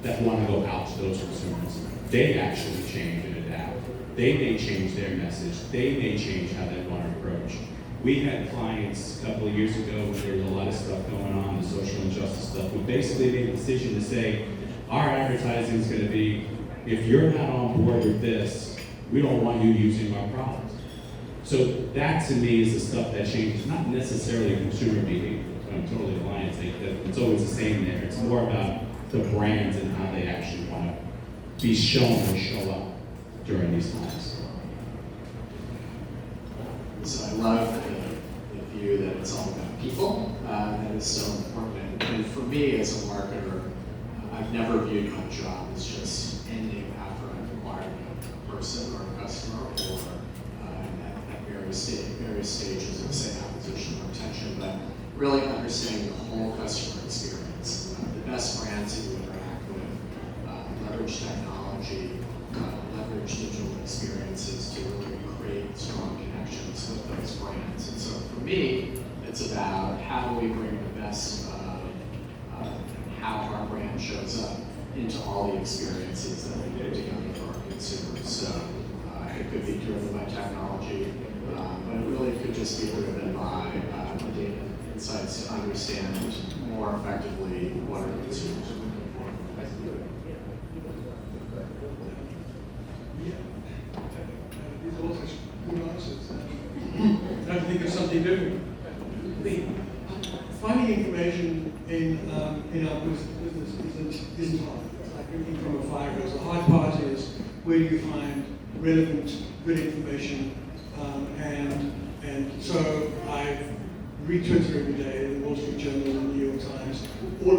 that want to go out to those consumers. They actually change and adapt. They may change their message. They may change how they want to approach. We had clients a couple of years ago when there was a lot of stuff going on, the social injustice stuff. We basically made a decision to say, our advertising is going to be, if you're not on board with this, we don't want you using our product. So that to me is the stuff that changes, not necessarily consumer behavior. I'm totally aligned. It's always the same there. It's more about the brands and how they actually want to be shown or show up during these times. So I love the view that it's all about people. That is so important. And for me as a marketer, I've never viewed my job as just ending after I've acquired a person or a customer or at various stages of, say, acquisition or retention, but really understanding the whole customer experience. The best brands that you interact with, leverage technology, leverage digital experiences to really create strong connections with those brands. And so for me, it's about how do we bring the best of how our brand shows up into all the experiences that we put together for our consumers. So it could be driven by technology, but it really could just be driven by the data insights to understand more effectively what our consumers are looking for. I have to think of something different. Finding information in our business isn't hard. drinking from a fire hose. The hard part is where do you find relevant, good information, and so I read Twitter every day, the Wall Street Journal, the New York Times, all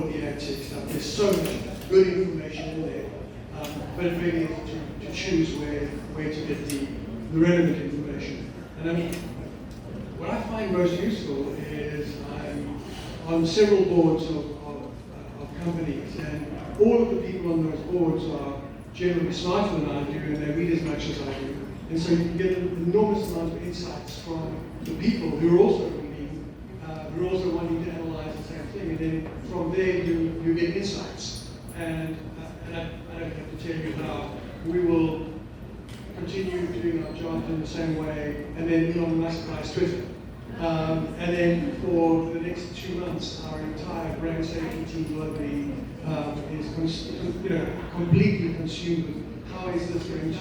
of the ad tech stuff. There's so much good information in there, but it really is to choose where to get the relevant information. And I mean, what I find most useful is I'm on several boards of companies, and all of the people on those boards are generally smarter than I do, and they read as much as I do. And so you can get an enormous amount of insights from the people who are also reading, who are also wanting to analyze the same thing. And then from there you get insights. And I don't have to tell you how we will continue doing our jobs in the same way, and then Elon Musk buys Twitter. And then for the next 2 months, our entire brand safety team globally is completely consumed with how is this going to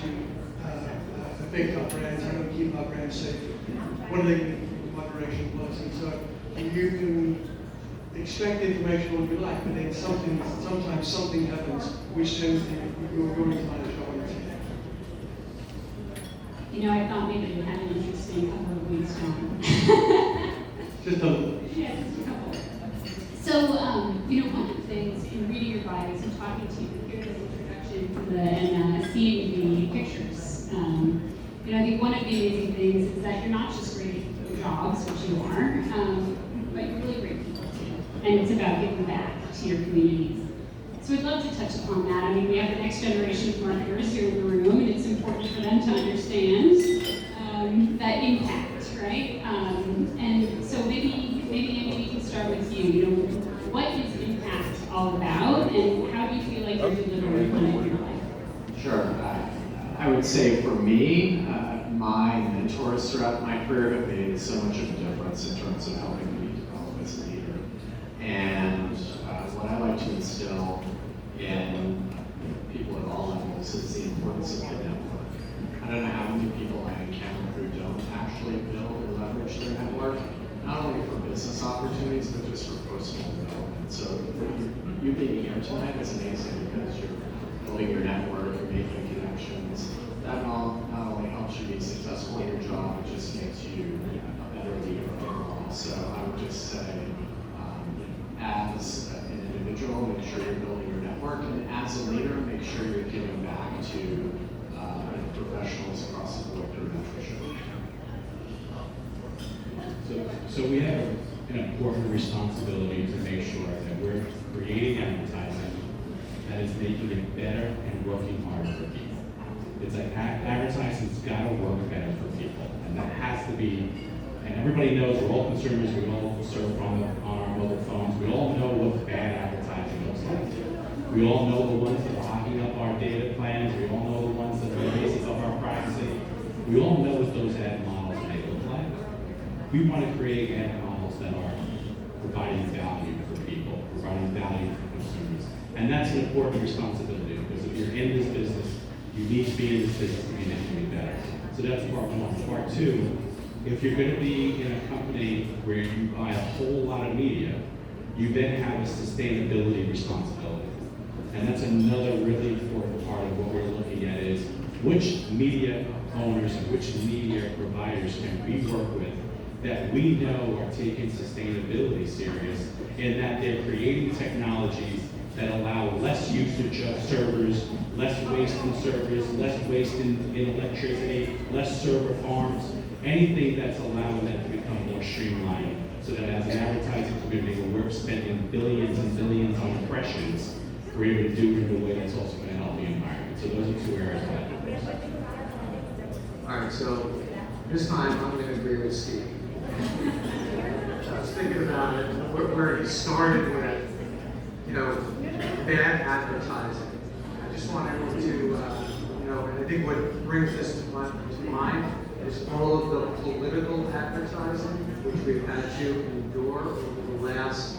affect our brands, how do we keep our brands safe, what are they going to do with moderation policy. So you can expect information all you like, but then sometimes something happens which turns you're going to find a job on You know, I thought maybe you had an interesting couple of weeks, John. Just a little. Yeah, just a couple. So, one of the things in reading your bios and talking to you, hear this introduction and seeing the pictures, I think one of the amazing things is that you're not just great at jobs, which you are, but you're really great people too. And it's about giving back to your communities. So I'd love to touch upon that. I mean, we have the next generation of marketers here in the room, and it's important for them to understand that impact, right? And so maybe Amy, we can start with you. What is impact all about, and how do you feel like you're delivering on it in your life? Sure. I would say for me, my mentors throughout my career have made so much of a difference in terms of helping me develop as a leader. And what I like to instill in people at all levels is the importance of the network. I don't know how many people I encounter who don't actually build or leverage their network, not only for business opportunities, but just for personal development. So you being here tonight is amazing because you're building your network, you're making connections. That not only helps you be successful in your job, it just makes you a better leader overall. So I would just say, as an individual, make sure you're building your network, and as a leader, make sure you're giving back to professionals across the board through mentorship. So we have an important responsibility to make sure that we're creating advertising that is making it better and working harder for people. It's like advertising's got to work better for people, and that has to be. And everybody knows we're all consumers. We all surf on our mobile phones. We all know what bad advertising looks like. We all know the ones that are hogging up our data plans. We all know the ones that are the basis of our privacy. We all know what those ad models may look like. We want to create ad models that are providing value for people, providing value for consumers. And that's an important responsibility, because if you're in this business, you need to be in this business to be making it better. So that's part one. Part two, if you're going to be in a company where you buy a whole lot of media, you then have a sustainability responsibility. And that's another really important part of what we're looking at is which media owners and which media providers can we work with that we know are taking sustainability serious, in that they're creating technologies that allow less usage of servers, less waste in servers, less waste in electricity, less server farms, anything that's allowing them to become more streamlined, so that as an advertising community where we're spending billions and billions on impressions, we're able to do it in a way that's also going to help the environment. So those are two areas of that. All right, so this time I'm going to agree with Steve. I was thinking about it, where he started with, bad advertising. I just want everyone to, and I think what brings this to mind is all of the political advertising, which we've had to endure over the last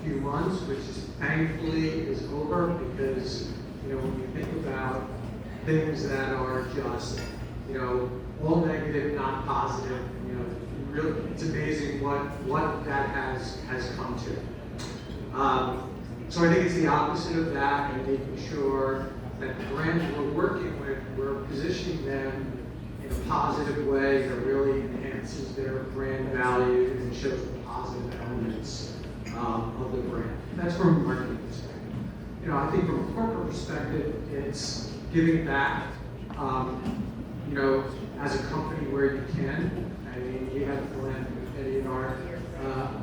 few months, which thankfully is over, because, when you think about things that are just, all negative, not positive, really, it's amazing what that has come to. So I think it's the opposite of that, and making sure that the brands we're working with, we're positioning them in a positive way that really enhances their brand value and shows the positive elements of the brand. That's from a marketing perspective. You know, I think from a corporate perspective, it's giving back. You know, as a company where you can. I mean, we have a philanthropy in our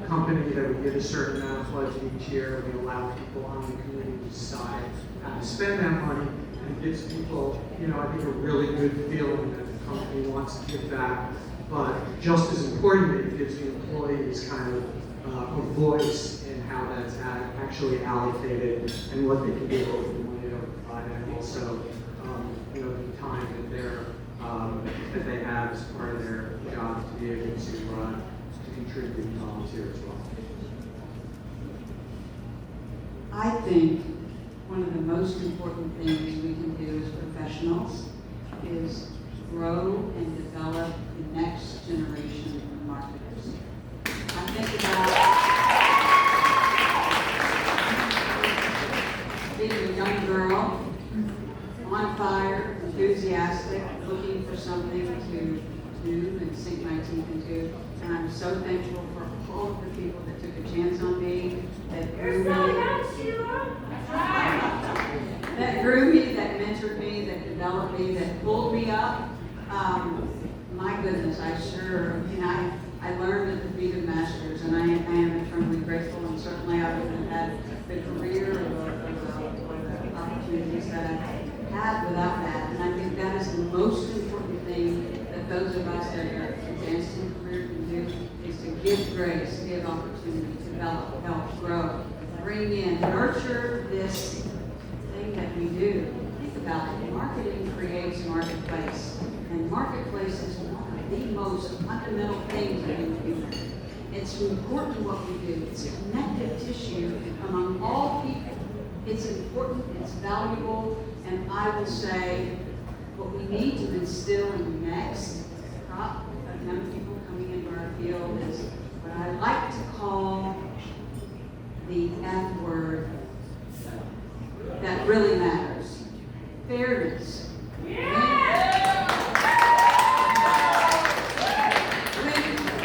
company that we give a certain amount of pledge each year. We allow people on the community to decide how to spend that money, and it gives people, you know, I think a really good feeling that the company wants to give back. But just as importantly, it gives the employees kind of a voice in how that's actually allocated and what they can do with the money that we provide, and also, you know, the time that they have as part of their job to be able to contribute and volunteer as well. I think one of the most important things we can do as professionals is grow and develop the next generation of marketers. I think about being a young girl, on fire, enthusiastic, looking for something to do and sink my teeth into. And I'm so thankful for all of the people that took a chance on me, that grew me, that mentored me, that developed me, that pulled me up. My goodness, I learned at the feet of masters, and I am eternally grateful, and certainly I wouldn't have had the career or the opportunities that I've had without that. And I think that is the most important thing that those of us that are advanced in career can do, is to give grace, give opportunity, develop, help, grow, bring in, nurture this thing that we do. Think about it. Marketing creates marketplace, and marketplace is one of the most fundamental things that we do. It's important what we do. It's connective tissue among all people. It's important, it's valuable, and I will say what we need to instill in the next crop of young people coming into our field is what I like to call the F word that really matters. Fairness.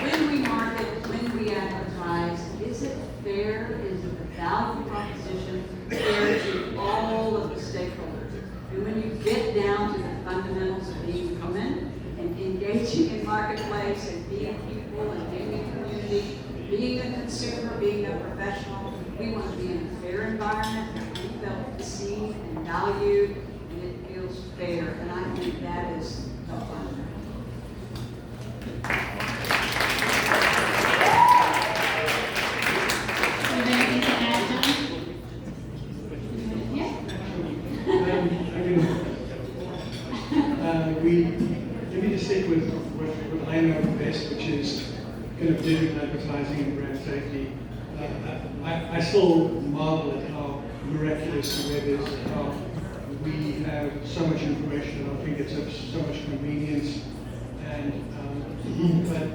When we market, when we advertise, is it fair? Is it a value proposition fair to all of the stakeholders? And when you get down to the fundamentals of being human and engaging in marketplace and being people and being in community, being a consumer, being a professional, we want to be in a fair environment where we felt seen and valued, and it feels fair. And I think that is the fundamental. Is there anything to add, John? Yeah. Let me just stick with what I know best, which is kind of digital advertising and brand safety. I still marvel at how miraculous the web is, how we have so much information at our fingertips, so much convenience, and but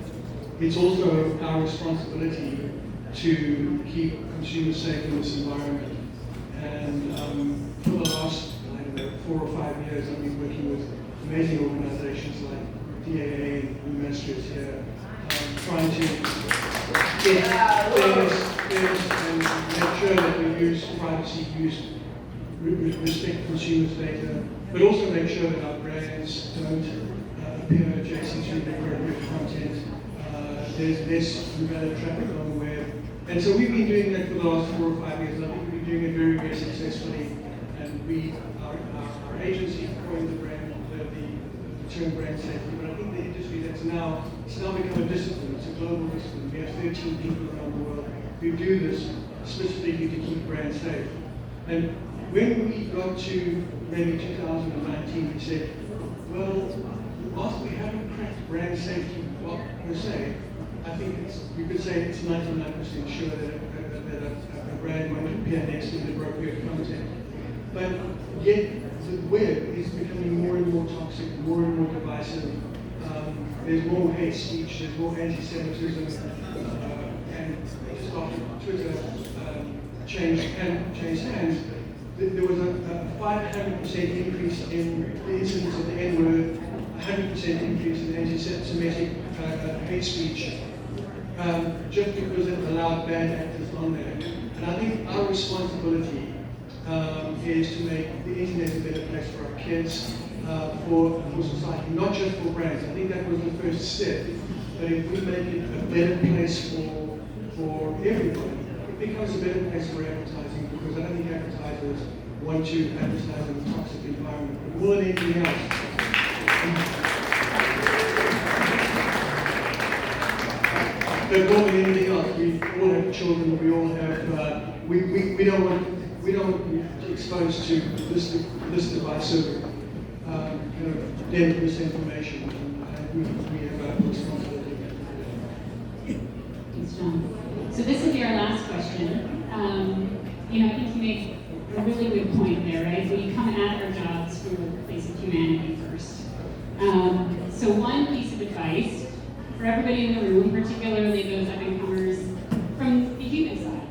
it's also our responsibility to keep consumers safe in this environment. And for the last, 4 or 5 years, I've been working with amazing organizations like DAA and administrators here, trying to get fairness and make sure that we use privacy, respect consumers' data, but also make sure that our brands don't appear adjacent to inappropriate content. There's less invalid traffic on the web. And so we've been doing that for the last 4 or 5 years. I think we've been doing it very, very successfully. And our agency coined the term brand safety, but I think the industry it's now become a discipline. It's a global discipline. We have 13 people around the world who do this specifically to keep brands safe. And when we got to maybe 2019, we said, well, whilst we haven't cracked brand safety per se, I think you could say it's 99% sure that a brand won't appear next to inappropriate content. But yet the web is becoming more and more toxic, more and more divisive. There's more hate speech, there's more anti-Semitism, and just after Twitter changed hands, there was a 500% increase in the incidence of the N-word, 100% increase in anti-Semitic hate speech, just because it allowed bad actors on there. And I think our responsibility is to make the internet a better place for our kids, for society, not just for brands. I think that was the first step. But if we make it a better place for everybody, it becomes a better place for advertising, because I don't think advertisers want to advertise in a toxic environment, but more than anything else. But more than anything else, we all have children, we all have, we don't want to be exposed to this device of misinformation, and we have a responsibility. Thanks, John. So this will be our last question. I think you make a really good point there, right? We come at our jobs from a place of humanity first. So one piece of advice for everybody in the room, particularly those up-and-comers, from the human side,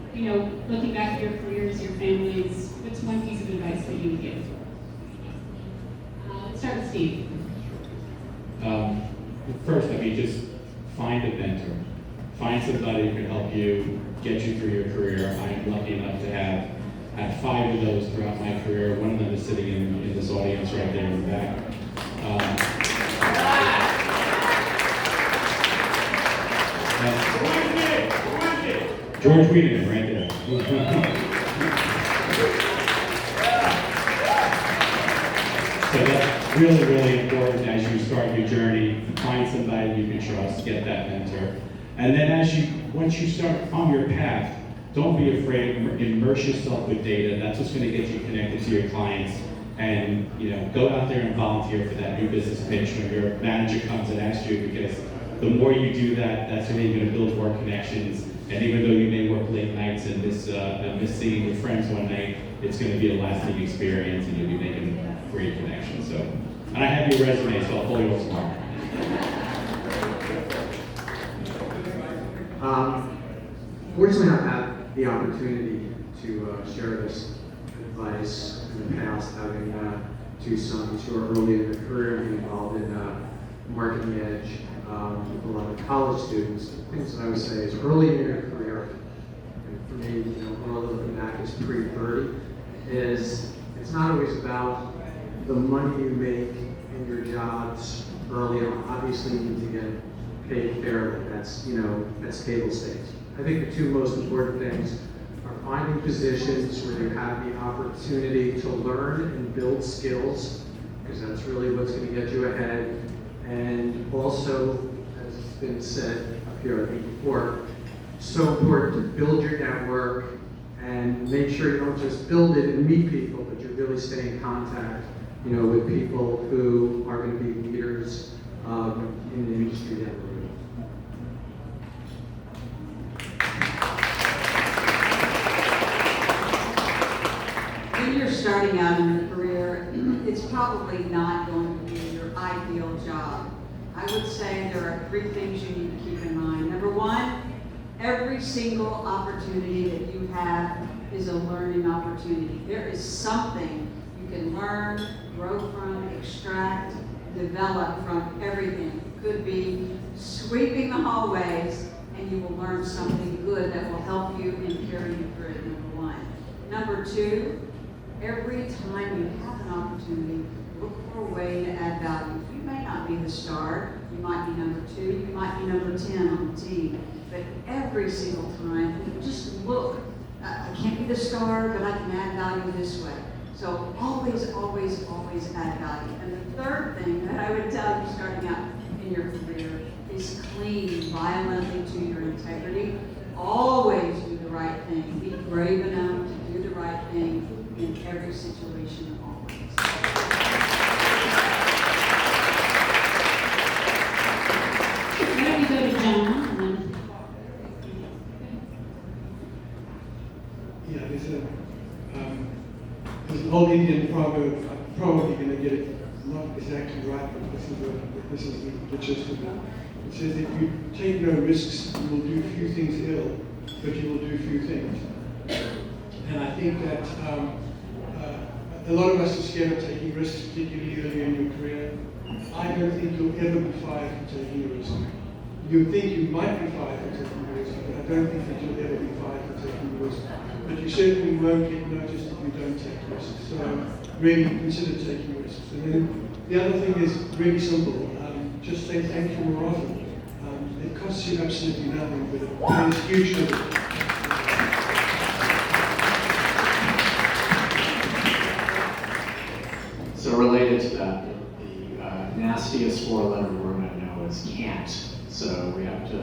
looking back at your careers, your families, what's one piece of advice that you would give? Let's start with Steve. First, just find a mentor. Find somebody who can help you get you through your career. I am lucky enough to have had 5 of those throughout my career. One of them is sitting in this audience right there in the back. George Wiedemann, right there. So that's really, really important as you start your journey. Find somebody you can trust, get that mentor. And then once you start on your path, don't be afraid, immerse yourself with data. That's what's going to get you connected to your clients. And go out there and volunteer for that new business pitch when your manager comes and asks you, because the more you do that, that's when you're going to build more connections. And even though you may work late nights and miss seeing your friends one night, it's going to be a lasting experience, and you'll be making great connections. So, and I have your resume, so I'll pull you off tomorrow. Fortunately, I've had the opportunity to share this advice in the past, having 2 sons who are early in their career and involved in Marketing Edge with a lot of college students. The things that I would say is early in your career, and for me, when I look back as pre-30, is it's not always about the money you make in your jobs early on. Obviously, you need to get paid fairly. That's table stakes. I think the 2 most important things are finding positions where you have the opportunity to learn and build skills, because that's really what's going to get you ahead. And also, as it's been said up here, I think before, so important to build your network and make sure you don't just build it and meet people, but you really stay in contact, with people who are going to be leaders in the industry down the road. When you're starting out in your career, it's probably not going to be your ideal job. I would say there are 3 things you need to keep in mind. Number 1, every single opportunity that you have is a learning opportunity. There is something you can learn, grow from, extract, develop from everything. It could be sweeping the hallways, and you will learn something good that will help you and carry you through it, number 1. Number 2, every time you have an opportunity, look for a way to add value. You may not be the star, you might be number 2, you might be number 10 on the team, but every single time, just look. I can't be the star, but I can add value this way. So always, always, always add value. And the 3rd thing that I would tell you starting out in your career is cling violently to your integrity. Always do the right thing. Be brave enough to do the right thing in every situation, always. Why don't we go to John? Yeah, there's an old Indian proverb. I'm probably going to get it not exactly right, but this is the gist of it. It says if you take no risks, you will do few things ill, but you will do few things. And I think that a lot of us are scared of taking risks, particularly early in your career. I don't think you'll ever be fired for taking a risk. You think you might be fired for taking a risk, but I don't think that you'll ever be fired for taking a risk. But you certainly won't get noticed if you don't take risks. So really consider taking risks. And then the other thing is really simple. Just say thank you more often. It costs you absolutely nothing, but it pays huge dividends. So related to that, the nastiest four-letter word I know is can't. So we have to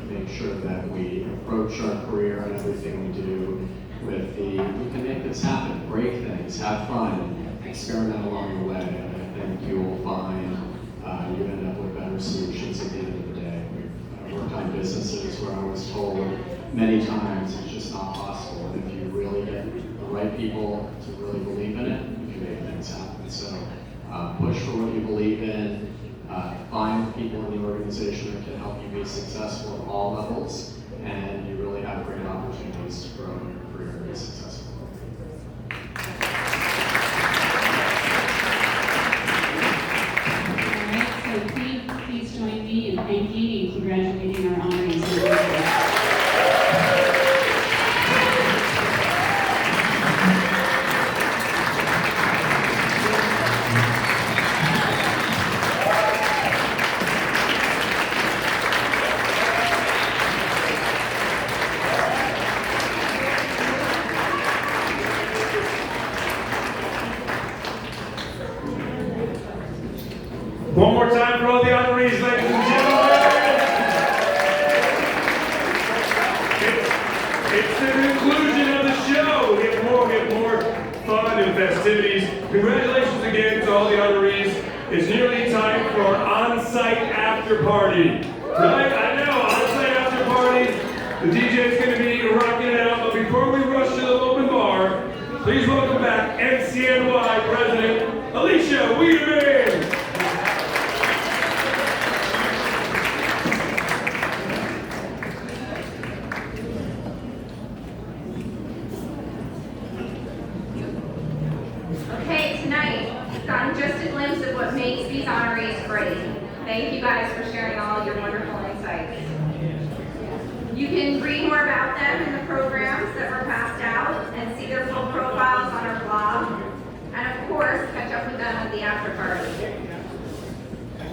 make sure that we approach our career and everything we do with we can make this happen, break things, have fun, experiment along the way, and I think you will find you end up with better solutions at the end of the day. We've worked on businesses where I was told many times it's just not possible, and if you really get the right people to really believe in it, you can make things happen. So push for what you believe in, find people in the organization that can help you be successful at all levels, and you really have great opportunities to grow in your career and be successful. So please join me in thanking and congratulating our honorees. One more time for all the honorees, ladies and gentlemen. It's the conclusion of the show. We have more fun and festivities. Congratulations again to all the honorees. It's nearly time for our on-site after party. Right? I know, on-site after party. The DJ's going to be rocking it out. But before we rush to the open bar, please welcome back NCNY President Alicia Wiedemann. Okay, tonight, we've gotten just a glimpse of what makes these honorees great. Thank you guys for sharing all your wonderful insights. You can read more about them in the programs that were passed out and see their full profiles on our blog. And of course, catch up with them at the after party.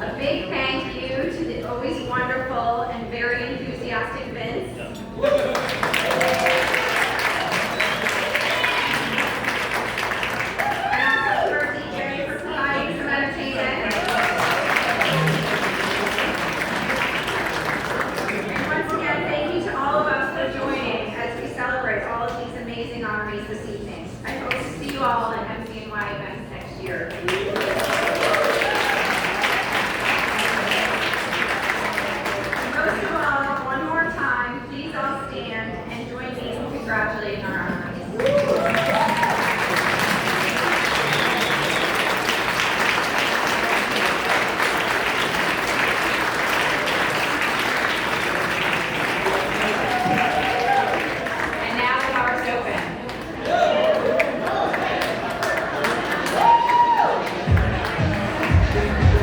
A big thank you to the always wonderful and very enthusiastic Vince. This evening. I hope to see you all at NCNY events next year. Most of all, one more time, please all stand and join me in congratulating our